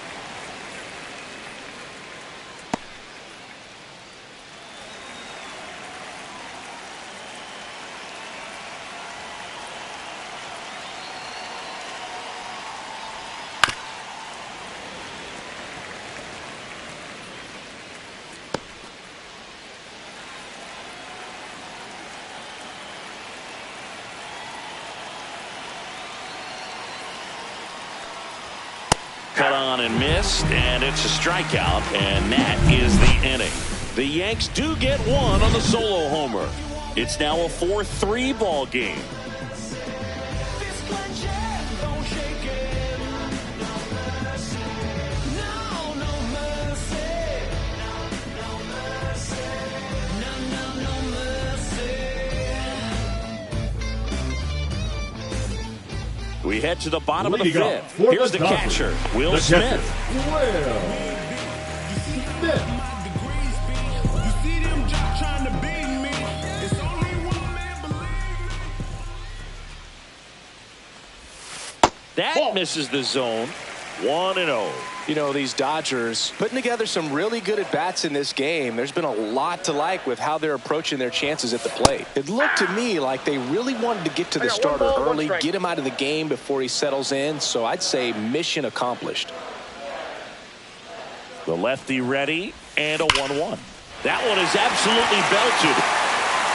Cut on and missed, and it's a strikeout, and that is the inning. The Yanks do get one on the solo homer. It's now a 4-3 ball game. We head to the bottom of the fifth. Here's the catcher, Will Smith. That misses the zone. 1-0. You know, these Dodgers putting together some really good at-bats in this game. There's been a lot to like with how they're approaching their chances at the plate. It looked to me like they really wanted to get to the starter early, get him out of the game before he settles in. So I'd say mission accomplished. The lefty ready, and a 1-1. That one is absolutely belted.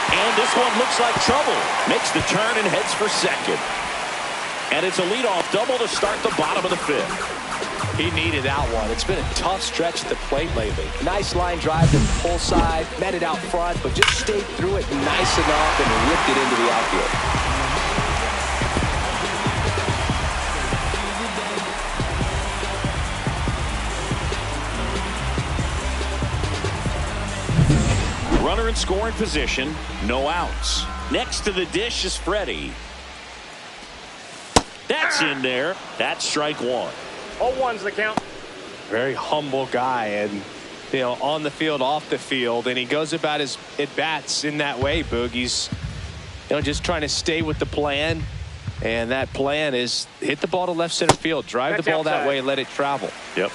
And this one looks like trouble. Makes the turn and heads for second. And it's a leadoff double to start the bottom of the fifth. He needed that one. It's been a tough stretch at the plate lately. Nice line drive to the pull side, met it out front, but just stayed through it nice enough and ripped it into the outfield. Runner in scoring position, no outs. Next to the dish is Freddie. That's in there. That's strike one. 0-1's the count. Very humble guy, and you know, on the field, off the field, and he goes about his at-bats in that way, Boog. He's, you know, just trying to stay with the plan, and that plan is hit the ball to left center field, drive the ball that way, and let it travel. Yep.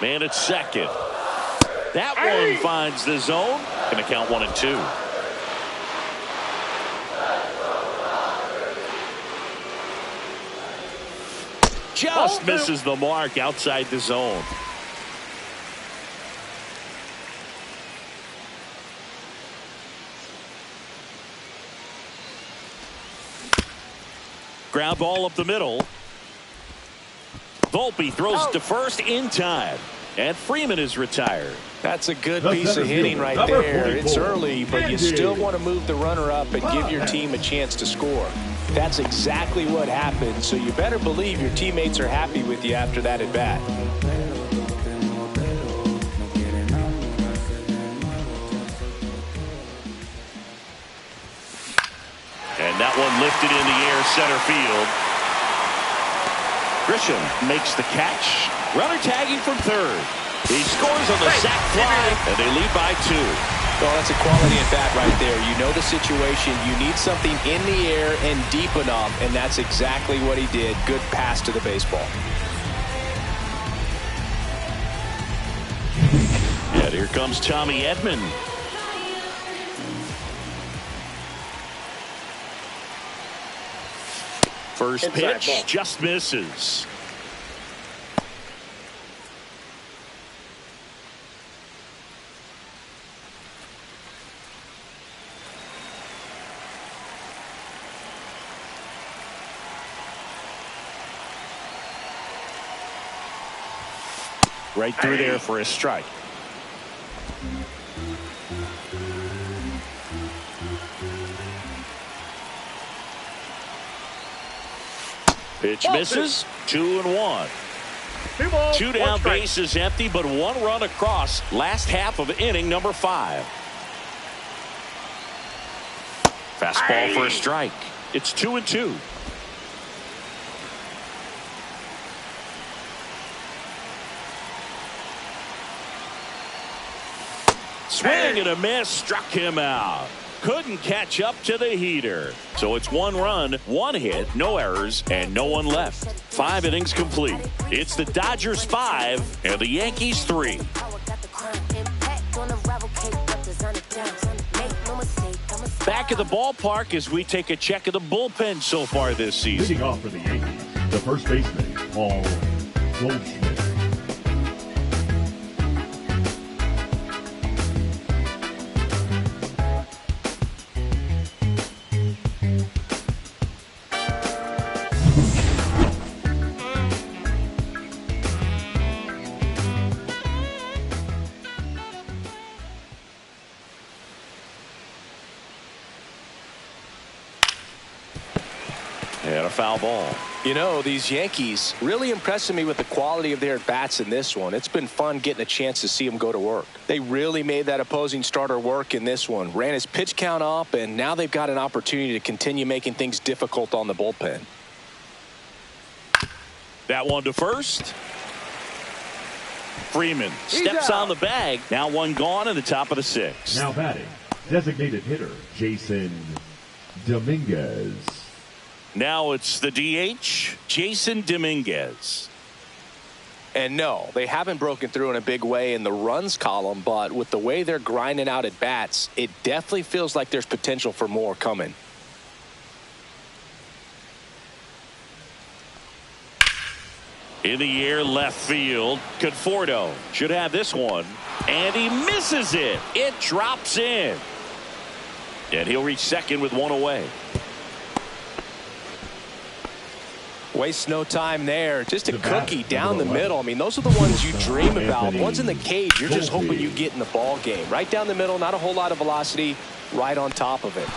Man at second. That one finds the zone. Going to count 1-2. Just misses the mark outside the zone. Ground ball up the middle. Volpe throws to first in time. And Freeman is retired. That's a good piece of hitting right there. It's early, but you still want to move the runner up and give your team a chance to score. That's exactly what happened, so you better believe your teammates are happy with you after that at bat. And that one lifted in the air, center field. Grisham makes the catch. Runner tagging from third. He scores on the sac fly, and they lead by 2. Well, that's a quality at bat right there. You know the situation. You need something in the air and deep enough, and that's exactly what he did. Good pass to the baseball. And here comes Tommy Edman. First pitch just misses. Right through there for a strike. Pitch misses. 2-1. 2 balls, 2 down, bases empty, but 1 run across. Last half of inning number 5. Fastball for a strike. It's 2-2. Swing and a miss, struck him out. Couldn't catch up to the heater. So it's 1 run, 1 hit, no errors, and no one left. 5 innings complete. It's the Dodgers 5 and the Yankees 3. Back at the ballpark as we take a check of the bullpen so far this season. Leading off for the Yankees, the first baseman, Paul Goldschmidt. And a foul ball. You know, these Yankees really impressing me with the quality of their at-bats in this one. It's been fun getting a chance to see them go to work. They really made that opposing starter work in this one. Ran his pitch count up, and now they've got an opportunity to continue making things difficult on the bullpen. That one to first. Freeman steps on the bag. Now 1 gone in the top of the 6th. Now batting, designated hitter, Jason Dominguez. Now it's the DH, Jason Dominguez. And no, they haven't broken through in a big way in the runs column, but with the way they're grinding out at bats, it definitely feels like there's potential for more coming. In the air, left field. Conforto should have this one. And he misses it. It drops in. And he'll reach second with 1 away. Waste no time there. Just a cookie down the middle. I mean, those are the ones you dream about. Ones in the cage, you're just hoping you get in the ball game. Right down the middle, not a whole lot of velocity, right on top of it.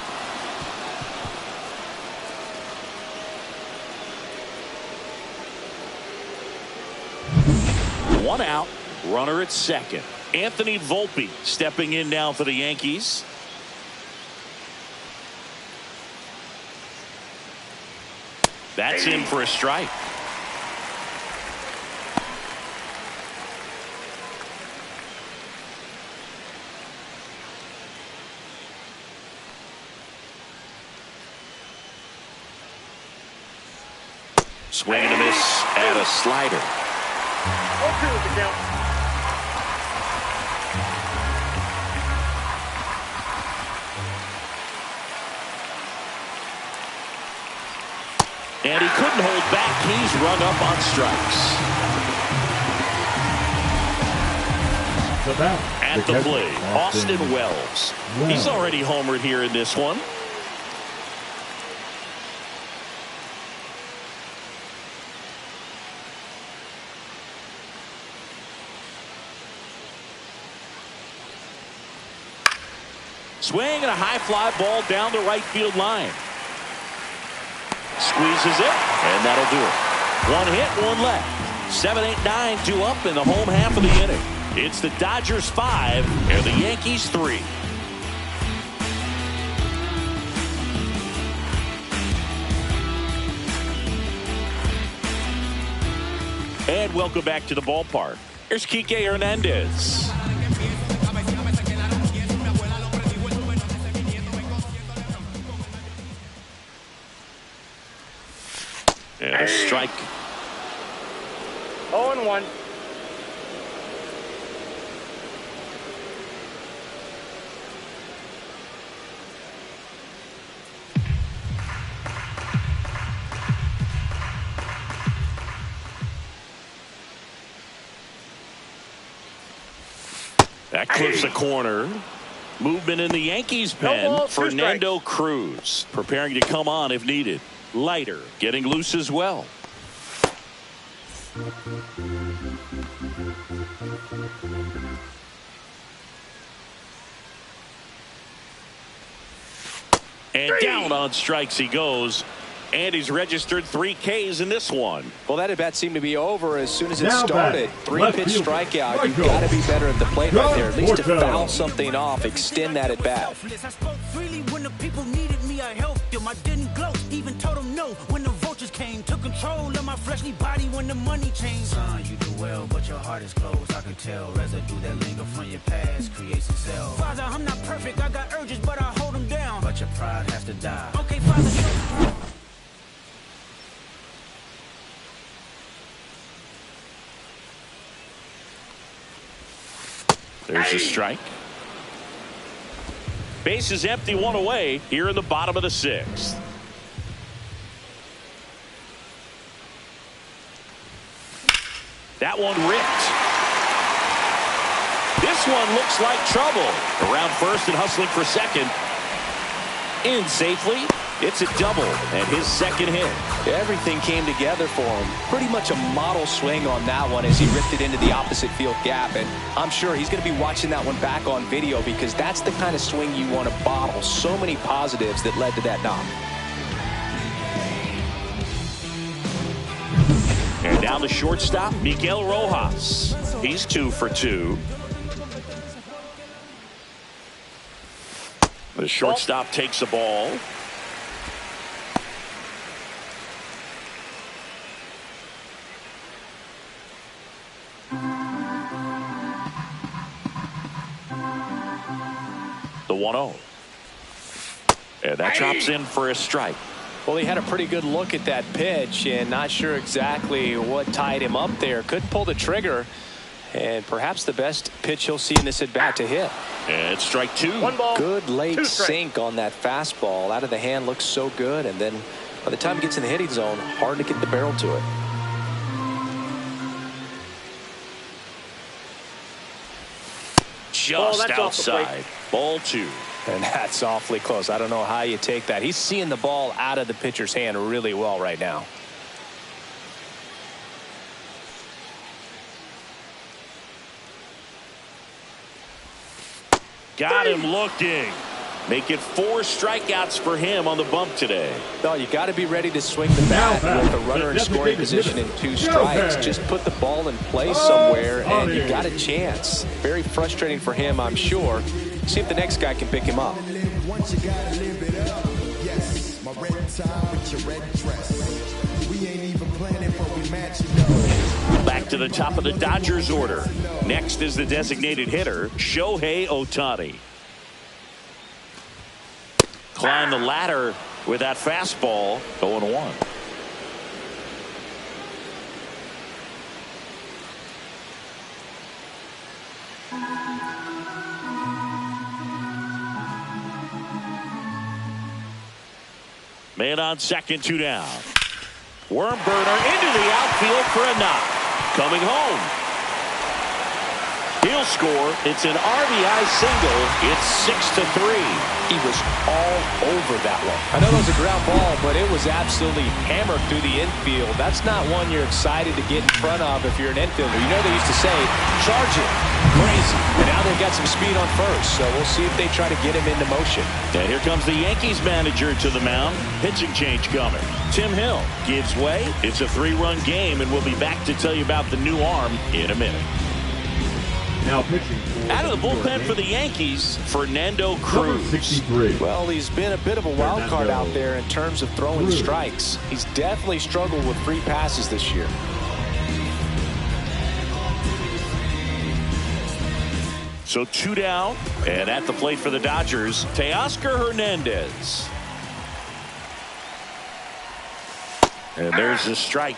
One out, runner at second. Anthony Volpe stepping in now for the Yankees. That's in for a strike. Swing and a miss and a slider. 0-2 is the count. And he couldn't hold back. He's rung up on strikes. At the plate, Austin Wells. He's already homered here in this one. Swing and a high fly ball down the right field line. Squeezes it, and that'll do it. 1 hit, 1 left. 7, 8, 9, 2 up in the home half of the inning. It's the Dodgers 5 and the Yankees 3. And welcome back to the ballpark. Here's Kike Hernandez. And a strike. 0-1. That clips a corner. Movement in the Yankees pen. Fernando Cruz preparing to come on if needed. Leiter getting loose as well. And down on strikes he goes. And he's registered 3 Ks in this one. Well, that at bat seemed to be over as soon as it started. 3-pitch strikeout. You've got to be better at the plate right there. At least to foul something off, extend that at bat. I spoke freely when the people needed me. I helped them. I didn't gloat, even told them no when the vultures came. Took control of my fleshly body when the money changed. Son, you do well, but your heart is closed. I can tell residue that linger from your past creates itself. Father, I'm not perfect. I got urges, but I hold them down. But your pride has to die. Okay, Father. There's a strike. Base is empty, 1 away here in the bottom of the 6th. That one ripped. This one looks like trouble. Around first and hustling for second. In safely. It's a double and his second hit. Everything came together for him. Pretty much a model swing on that one as he ripped it into the opposite field gap. And I'm sure he's going to be watching that one back on video because that's the kind of swing you want to bottle. So many positives that led to that knock. And now the shortstop, Miguel Rojas. He's 2 for 2. The shortstop takes the ball. The 1-0. And that drops in for a strike. Well, he had a pretty good look at that pitch and not sure exactly what tied him up there. Couldn't pull the trigger. And perhaps the best pitch he'll see in this at bat to hit. And strike 2. 1 ball. Good late sink on that fastball. Out of the hand looks so good. And then by the time he gets in the hitting zone, hard to get the barrel to it. Just outside. Ball 2. And that's awfully close. I don't know how you take that. He's seeing the ball out of the pitcher's hand really well right now. Got him looking. Make it 4 strikeouts for him on the bump today. No, you got to be ready to swing the bat with a runner in scoring position and 2 strikes. Just put the ball in play somewhere and you got a chance. Very frustrating for him, I'm sure. See if the next guy can pick him up. Back to the top of the Dodgers order. Next is the designated hitter, Shohei Ohtani. Climb the ladder with that fastball, 0-1. Man on second, 2 down. Worm burner into the outfield for a knock. Coming home. He'll score. It's an RBI single. It's 6-3. He was all over that one. I know that was a ground ball, but it was absolutely hammered through the infield. That's not one you're excited to get in front of if you're an infielder. You know they used to say, charge it. Crazy. And now they've got some speed on first, so we'll see if they try to get him into motion. And here comes the Yankees manager to the mound. Pitching change coming. Tim Hill gives way. It's a 3-run game, and we'll be back to tell you about the new arm in a minute. Now pitching out of the bullpen for the Yankees, Fernando Cruz. 63. Well, he's been a bit of a wild card out there in terms of throwing strikes. He's definitely struggled with free passes this year. So 2 down, and at the plate for the Dodgers, Teoscar Hernandez. And there's a strike.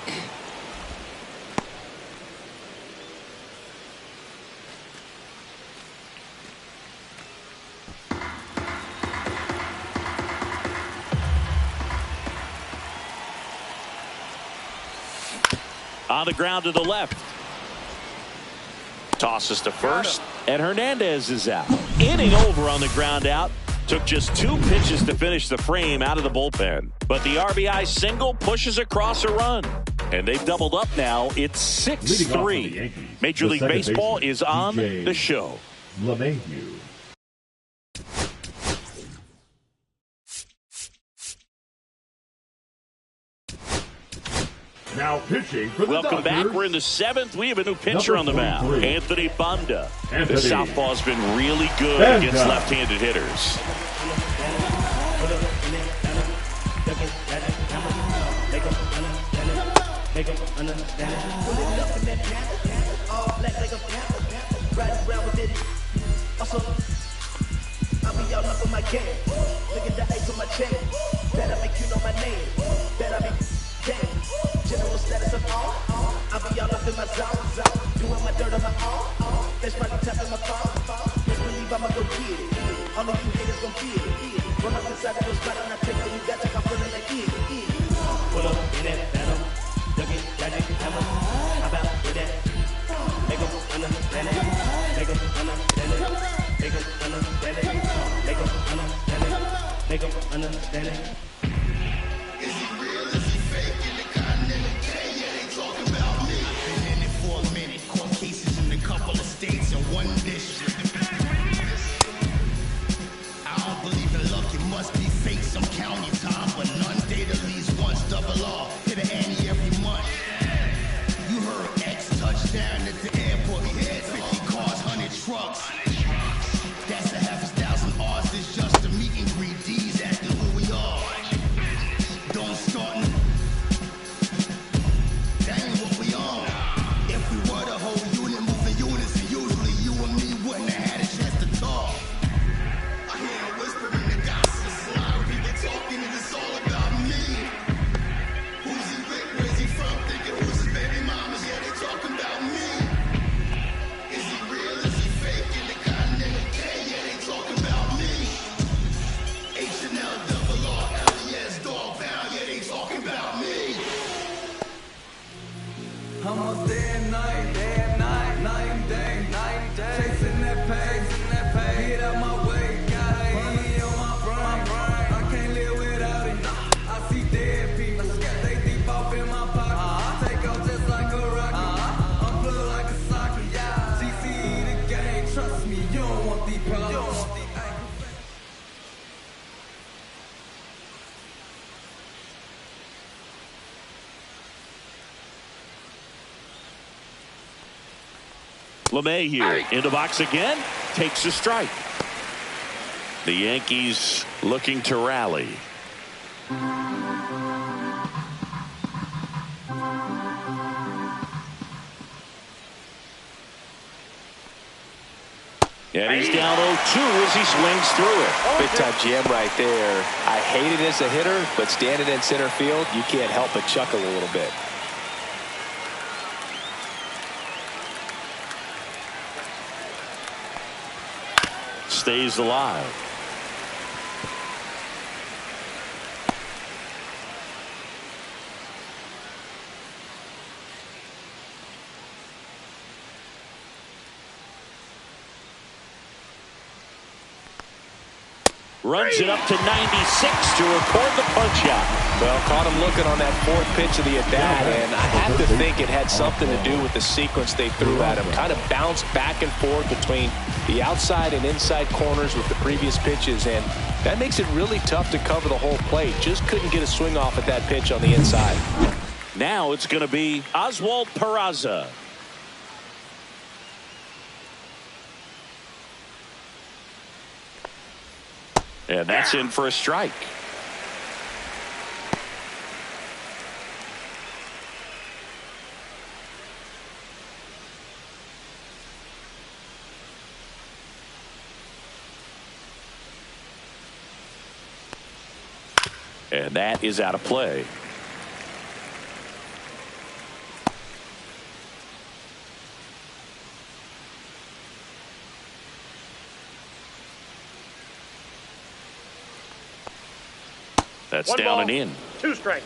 On the ground to the left. Tosses to first, and Hernandez is out. Inning over on the ground out. Took just 2 pitches to finish the frame out of the bullpen. But the RBI single pushes across a run. And they've doubled up now. It's 6-3. Major League Baseball is on the show. LeMahieu. Now pitching for the Welcome Dodgers. back. We're in the 7th. We have a new pitcher on the mound. Anthony Banda. The southpaw's been really good against left-handed hitters. I'll be all up on my game. Look at the ice on my chain. Better make you know my name. Better be game. General status of all. I'll be all up in my zone. Doing my dirt on my own. That's why you tapping my phone. Just believe I'ma go get it. All of you haters gon' feel it. Run up inside of those spot and I take all you got. Take I'm feeling like it. Pull up in that battle. Duck it, magic, hammer. How about with that? Make them understand it. Make them understand it. Make them understand it. Make them understand it. Make them understand it. Is he real? Is he fake? In the continental K, yeah, they talking about me. I've been in it for a minute. Court cases in a couple of states and one district. I don't believe in luck. It must be fake. Some count your time, but none date at least once. Double R. Hit an Annie every month. You heard X touchdown at the airport. He had 50 cars, 100 trucks. That's a half a thousand R's. It's just a meet and greet. D's asking who we are. Don't start. That ain't what we on. If we were the whole unit moving unison, usually you and me wouldn't have had a chance to talk. I hear a whisper in the gossip. A lot of people talking and it's all about me. Who's he with? Where's he from? Thinking who's his baby mamas? Yeah, they talking about me. Is he real? Is he fake? In the continental K, yeah, they talking about me. H&L, double R, LES, dog pound, yeah, they talking about me. I'm up day and night, night and day, chasing that pay, get out my way, got money on my brain, I can't live without it, I see dead people, they deep off in my pocket, take off just like a rocket, I'm blue like a socket, GCE the game, trust me, you don't want these problems. LeMahieu in the box again, takes a strike. The Yankees looking to rally. And he's down 0-2 as he swings through it. Big time jam right there. I hate it as a hitter, but standing in center field, you can't help but chuckle a little bit. Stays alive. Runs it up to 96 to record the punch out. Well, caught him looking on that 4th pitch of the at-bat, and I have to think it had something to do with the sequence they threw at him. Kind of bounced back and forth between the outside and inside corners with the previous pitches, and that makes it really tough to cover the whole plate. Just couldn't get a swing off at that pitch on the inside. Now it's going to be Oswald Peraza. And that's in for a strike. And that is out of play. That's One down ball, and in. 2 strikes.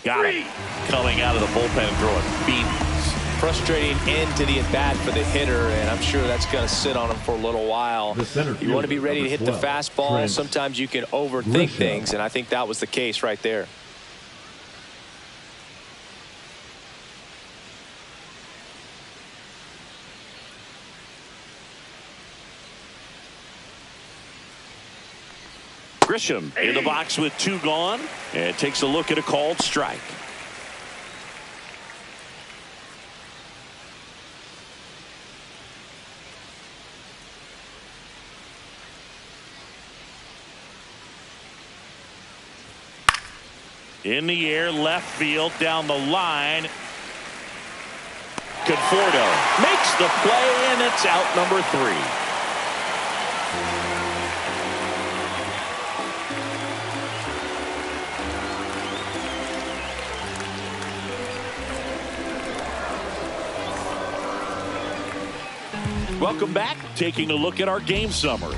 Got it. Coming out of the bullpen and throwing beans. Frustrating end to the at-bat for the hitter, and I'm sure that's going to sit on him for a little while. You want to be ready to hit the fastball. Sometimes you can overthink things, and I think that was the case right there. Grisham in the box with 2 gone, and takes a look at a called strike. In the air, left field, down the line. Conforto makes the play, and it's out number 3. Welcome back. Taking a look at our game summary.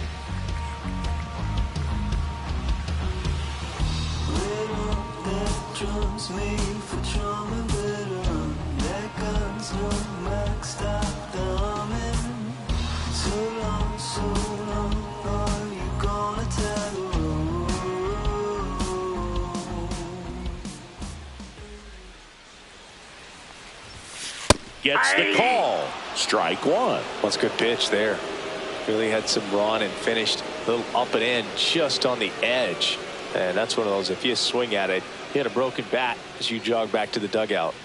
Gets the call. Strike 1. That's a good pitch there. Really had some run and finished a little up and in just on the edge. And that's one of those, if you swing at it, you had a broken bat as you jog back to the dugout.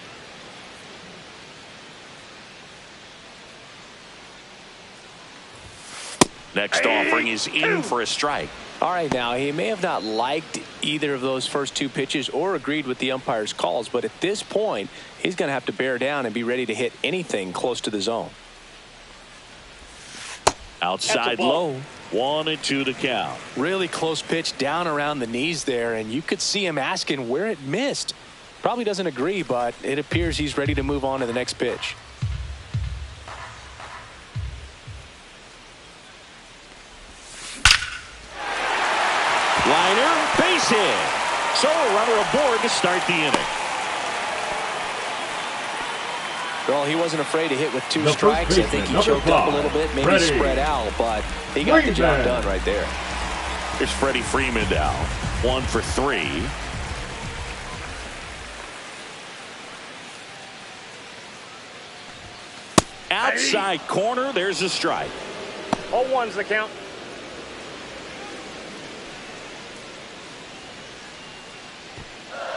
Next offering is in for a strike. All right, now he may have not liked either of those first 2 pitches or agreed with the umpire's calls, but at this point he's going to have to bear down and be ready to hit anything close to the zone. Outside low. 1-2 to count. Really close pitch down around the knees there, and you could see him asking where it missed. Probably doesn't agree, but it appears he's ready to move on to the next pitch. Liner, base hit. So a runner aboard to start the inning. Well, he wasn't afraid to hit with 2 strikes. I think he choked up a little bit, maybe spread out, but he got the job done right there. Here's Freddie Freeman now. 1 for 3. Outside corner, there's a strike. 0-1's the count.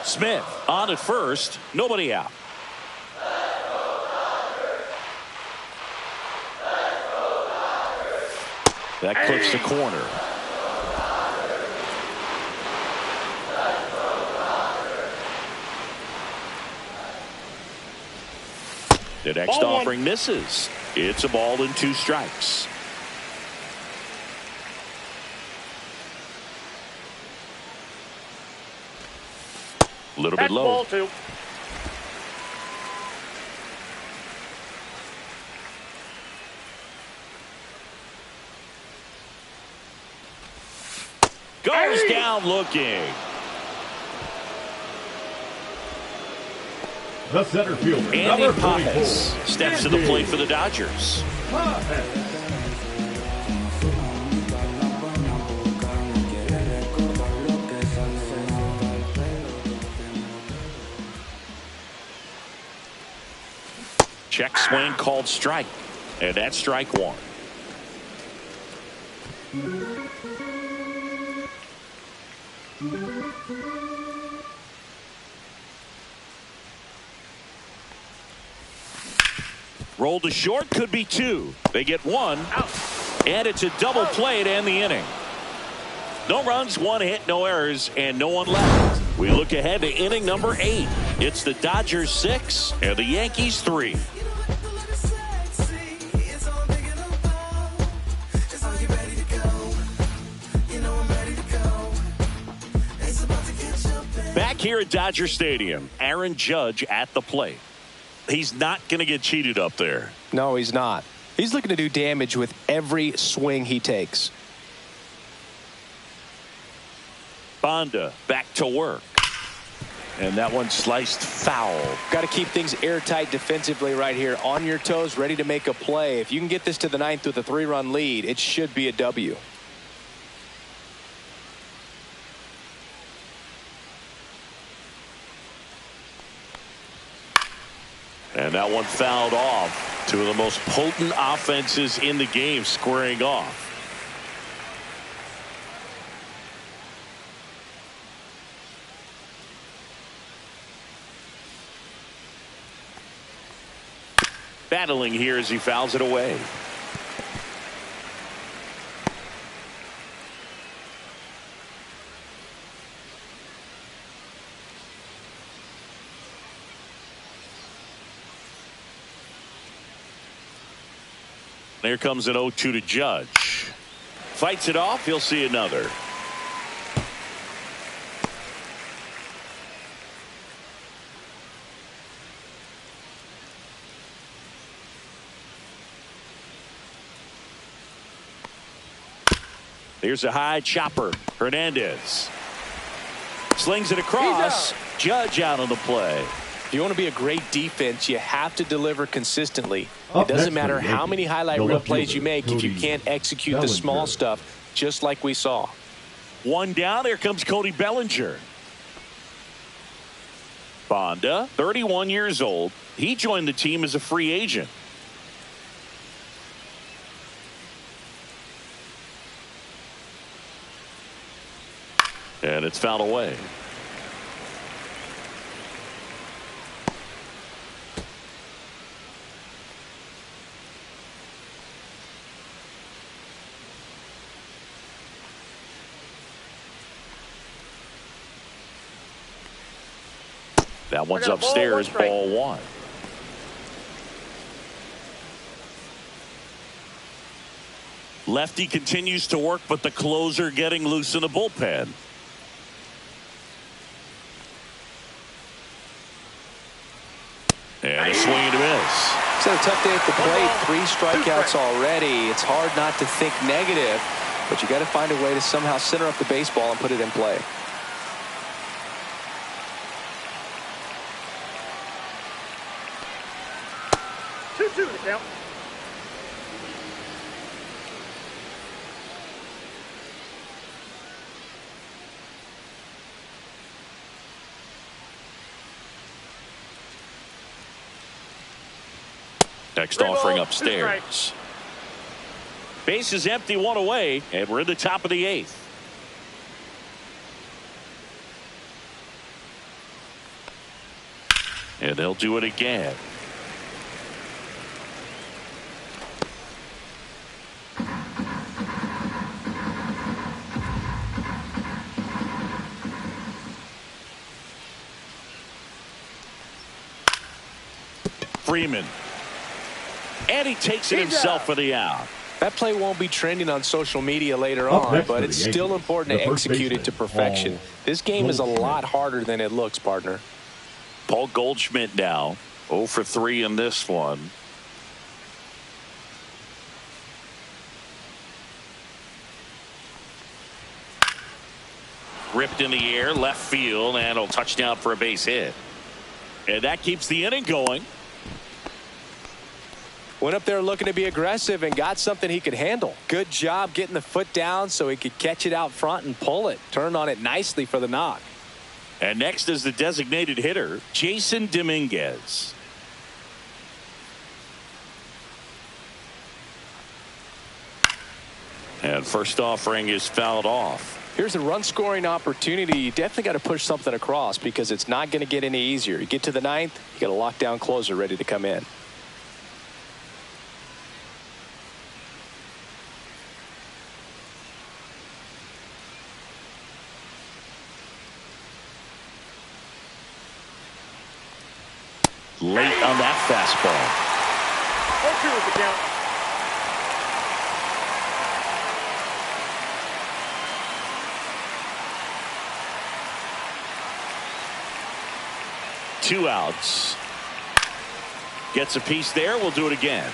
Smith on at first, nobody out. That clips the corner. The next offering misses. It's a ball and 2 strikes. A little bit low. Ball 2. Goes down looking. The center fielder, Andy number 24, Pappas steps to the plate for the Dodgers. Check swing called strike. And that's strike 1. Rolled to short, could be 2. They get 1 out, and it's a double play to end the inning. No runs, 1 hit, no errors, and no one left. We look ahead to inning number 8. It's the Dodgers 6 and the Yankees 3. Back Back here at Dodger Stadium, Aaron Judge at the plate. He's not going to get cheated up there. No, he's not. He's looking to do damage with every swing he takes. Bonda back to work. And that one sliced foul. Got to keep things airtight defensively right here. On your toes, ready to make a play. If you can get this to the ninth with a 3-run lead, it should be a W. And that one fouled off. Two of the most potent offenses in the game squaring off. Battling here as he fouls it away. Here comes an 0-2 to Judge. Fights it off. He'll see another. Here's a high chopper. Hernandez slings it across. Judge out on the play. If you want to be a great defense, you have to deliver consistently. It doesn't matter how many highlight reel plays you make if you can't execute the small stuff, just like we saw. One down. Here comes Cody Bellinger. Bonda, 31 years old. He joined the team as a free agent. And it's fouled away. That one's upstairs, ball one. Lefty continues to work, but the closer getting loose in the bullpen. And a swing and a miss. It's had a tough day at the plate. 3 strikeouts already. It's hard not to think negative, but you got to find a way to somehow center up the baseball and put it in play. The count. Next offering upstairs. Base is empty, one away, and we're in the top of the 8th. And they'll do it again. Freeman. And he takes it himself for the out. That play won't be trending on social media later on, but it's still important to execute it to perfection. This game is a lot harder than it looks, partner. Paul Goldschmidt now 0 for 3 in this one. Ripped in the air, left field, and a touchdown for a base hit. And that keeps the inning going. Went up there looking to be aggressive and got something he could handle. Good job getting the foot down so he could catch it out front and pull it. Turned on it nicely for the knock. And next is the designated hitter, Jason Dominguez. And first offering is fouled off. Here's a run scoring opportunity. You definitely got to push something across because it's not going to get any easier. You get to the 9th, you got a lockdown closer ready to come in. Late on that fastball. 0-2 is the count. 2 outs. Gets a piece there. We'll do it again.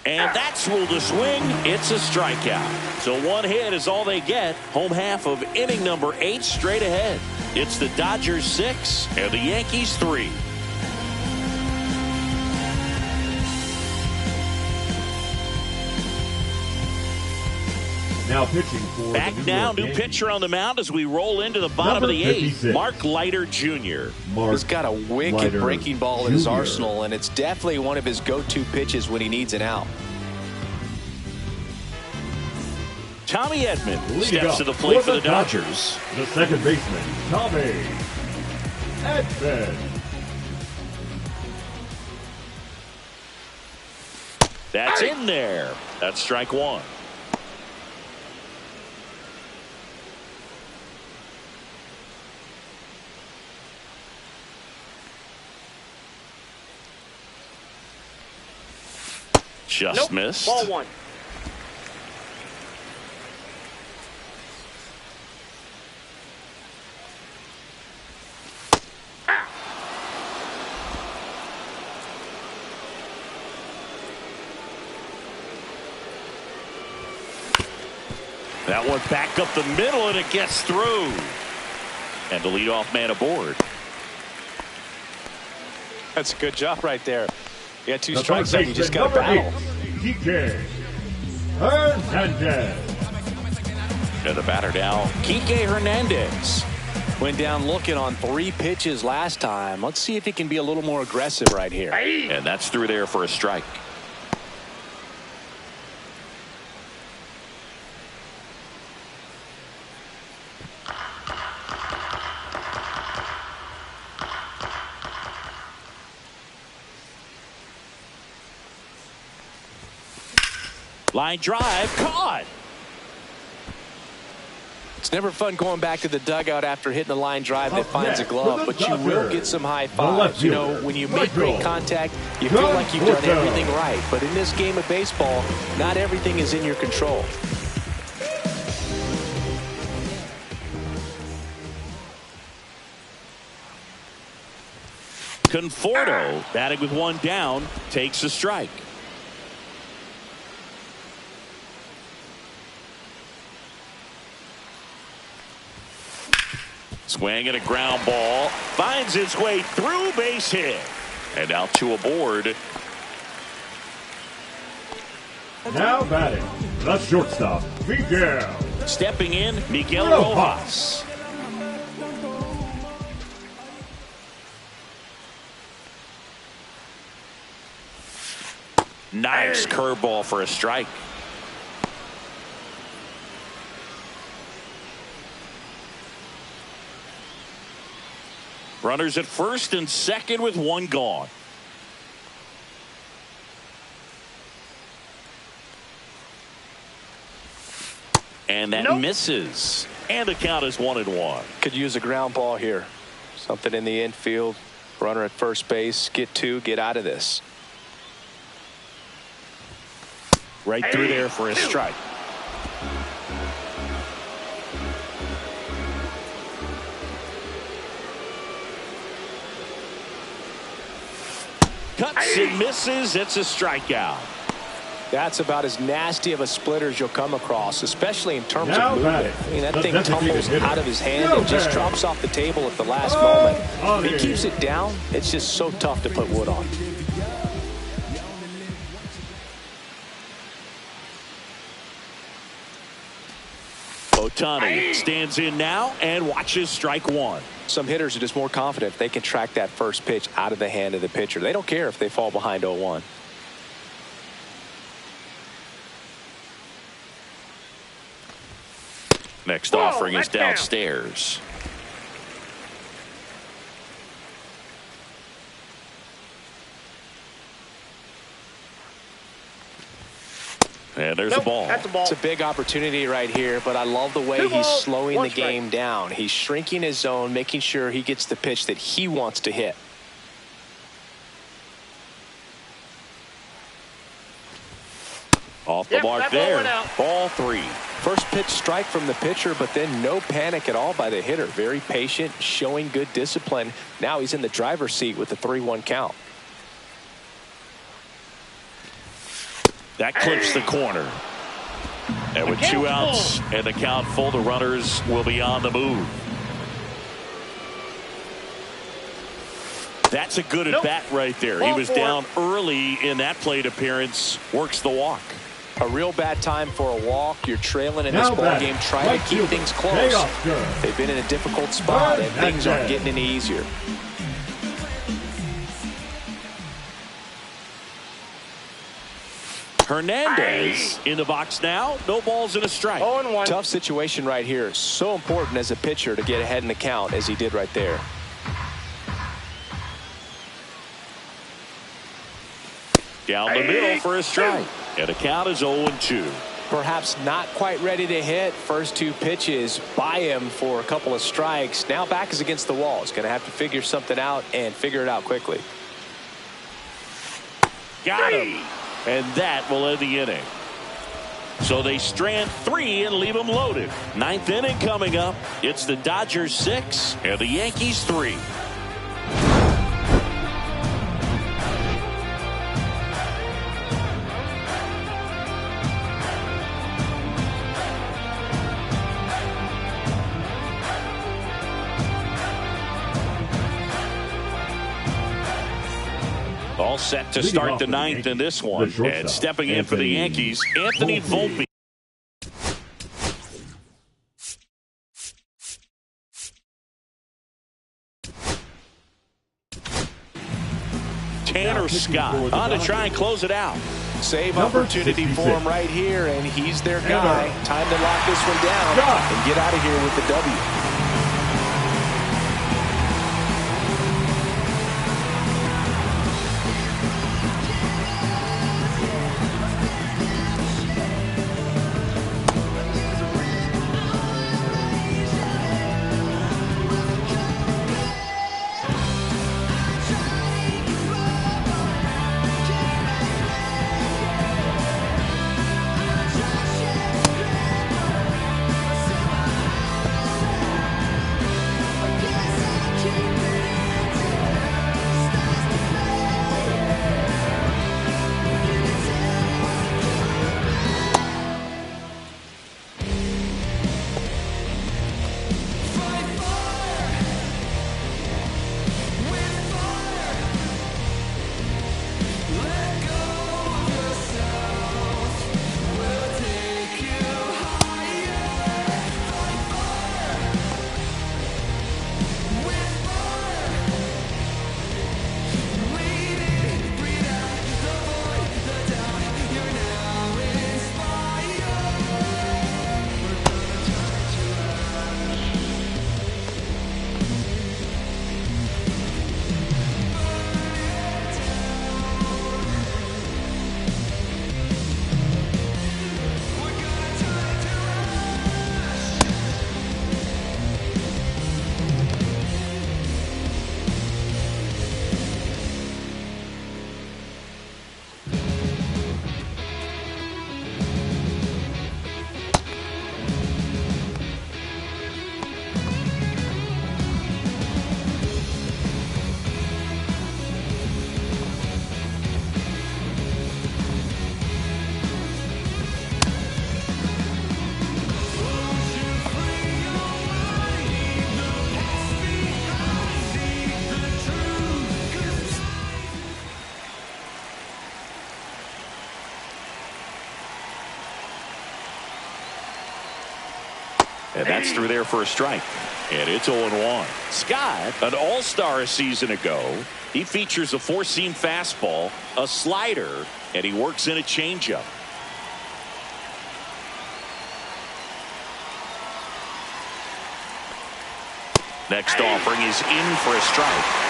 And that's ruled a swing. It's a strikeout. So 1 hit is all they get. Home half of inning number 8 straight ahead. It's the Dodgers 6 and the Yankees 3. Now pitching for back the now, new pitcher on the mound as we roll into the bottom of the 8th. Mark Leiter Jr. He's got a wicked breaking ball in his arsenal, and it's definitely one of his go-to pitches when he needs an out. Tommy Edman steps to the plate for the Dodgers. The second baseman, Tommy Edman. That's in there. That's strike 1. Just missed. Ball 1. That one back up the middle, and it gets through. And the leadoff man aboard. That's a good job right there. You got 2 strikes and you just got to battle. Kike Hernandez. And the batter now, Kike Hernandez. Went down looking on 3 pitches last time. Let's see if he can be a little more aggressive right here. And that's through there for a strike. Line drive, caught. It's never fun going back to the dugout after hitting the line drive that finds a glove, but you will get some high fives. You know, when you make great contact, you feel like you've done everything right. But in this game of baseball, not everything is in your control. Conforto, batting with 1 down, takes a strike. Swing and a ground ball. Finds its way through, base hit. And out to aboard. Now batting, the shortstop, Miguel. Stepping in, Miguel Rojas. Nice curveball for a strike. Runners at first and second with 1 gone. And that misses. And the count is 1-1. Could use a ground ball here. Something in the infield. Runner at first base. Get 2. Get out of this. Right through there for a strike. Cuts and misses. It's a strikeout. That's about as nasty of a splitter as you'll come across, especially in terms of movement. I mean, that thing tumbles out of his hand and just drops off the table at the last moment. If he keeps it down, it's just so tough to put wood on. Ohtani stands in now and watches strike 1. Some hitters are just more confident if they can track that first pitch out of the hand of the pitcher. They don't care if they fall behind 0-1. Next offering is downstairs. And there's a ball. That's a ball. It's a big opportunity right here, but I love the way he's slowing the game down. He's shrinking his zone, making sure he gets the pitch that he wants to hit. Off the mark there. Ball 3. First pitch strike from the pitcher, but then no panic at all by the hitter. Very patient, showing good discipline. Now he's in the driver's seat with the 3-1 count. That clips the corner. And with 2 outs and the count full, the runners will be on the move. That's a good at bat right there. He was down early in that plate appearance. Works the walk. A real bad time for a walk. You're trailing in this ball game. Try to keep things close. They've been in a difficult spot, and things aren't getting any easier. Hernandez in the box now. No balls and a strike. 0-1. Tough situation right here. So important as a pitcher to get ahead in the count as he did right there. Down the middle for a strike. And the count is 0-2. Perhaps not quite ready to hit. First 2 pitches by him for a couple of strikes. Now back is against the wall. He's going to have to figure something out and figure it out quickly. Got him. And that will end the inning. So they strand 3 and leave them loaded. 9th inning coming up. It's the Dodgers 6 and the Yankees 3. All set to start the 9th in this one. And stepping in for the Yankees, Anthony Volpe. Tanner Scott on to try and close it out. Save opportunity for him right here, and he's their guy. Time to lock this one down and get out of here with the W. And that's through there for a strike. And it's 0-1. Scott, an all-star a season ago. He features a 4-seam fastball, a slider, and he works in a changeup. Next offering is in for a strike.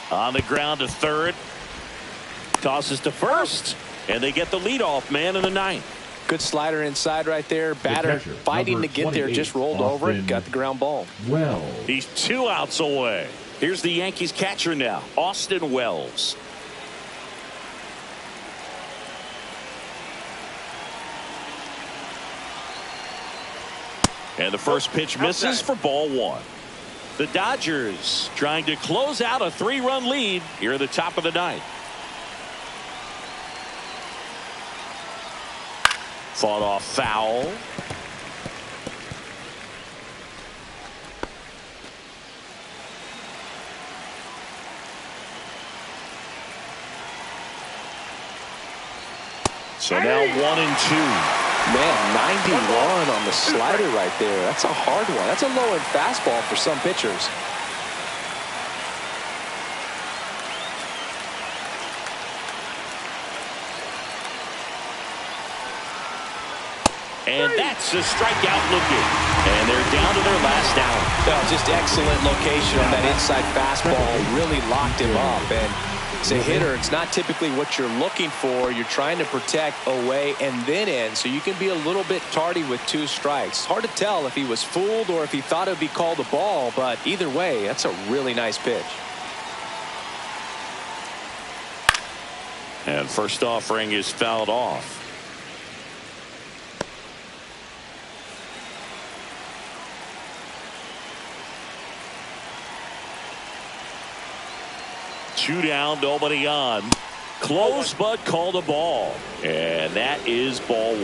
On the ground to third. Tosses to first, and they get the leadoff man in the ninth. Good slider inside right there. Batter fighting to get there, just rolled over it, got the ground ball. He's 2 outs away. Here's the Yankees catcher now, Austin Wells. And the first pitch misses for ball 1. The Dodgers trying to close out a 3-run lead here at the top of the ninth. Fought off foul. So now 1-2. Man, 91 on the slider right there. That's a hard one. That's a low-end fastball for some pitchers. And that's a strikeout looking. And they're down to their last out. No, just excellent location on that inside fastball. Really locked him up. And as a hitter, it's not typically what you're looking for. You're trying to protect away and then in, so you can be a little bit tardy with 2 strikes. Hard to tell if he was fooled or if he thought it would be called a ball, but either way, that's a really nice pitch. And first offering is fouled off. Two down, nobody on. Close, but called a ball. And that is ball 1.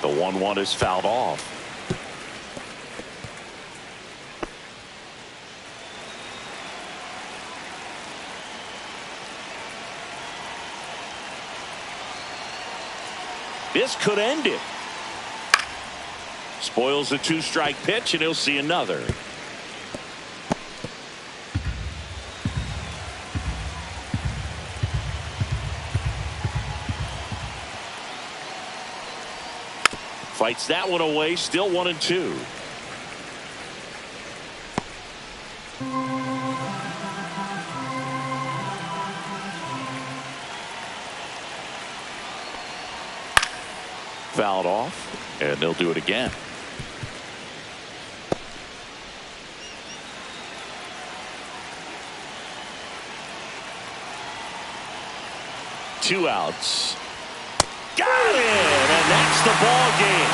The 1-1 is fouled off. This could end it. Spoils a 2-strike pitch, and he'll see another. Fights that one away, still 1-2. Fouled off, and they'll do it again. Two outs. Got it, and that's the ball game.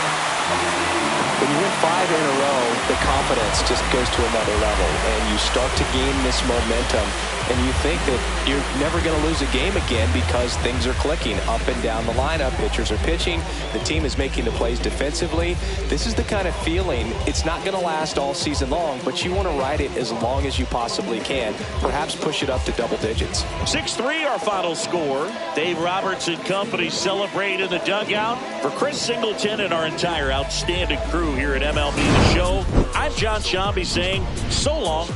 When you win 5 in a row, the confidence just goes to another level, and you start to gain this momentum, and you think that you're never going to lose a game again because things are clicking up and down the lineup. Pitchers are pitching. The team is making the plays defensively. This is the kind of feeling, it's not going to last all season long, but you want to ride it as long as you possibly can. Perhaps push it up to double digits. 6-3 our final score. Dave Roberts and company celebrate in the dugout. For Chris Singleton and our entire outstanding crew here at MLB The Show, I'm John Shambi saying so long.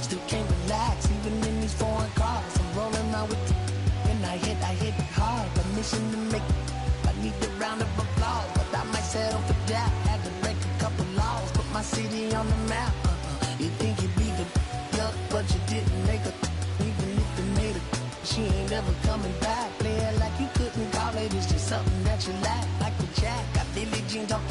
Still city on the map. You think you beat the up, but you didn't make her. Even if you made her, she ain't ever coming back. Play it like you couldn't call it, it's just something that you lack. Like the Jack, got Billie Jean talking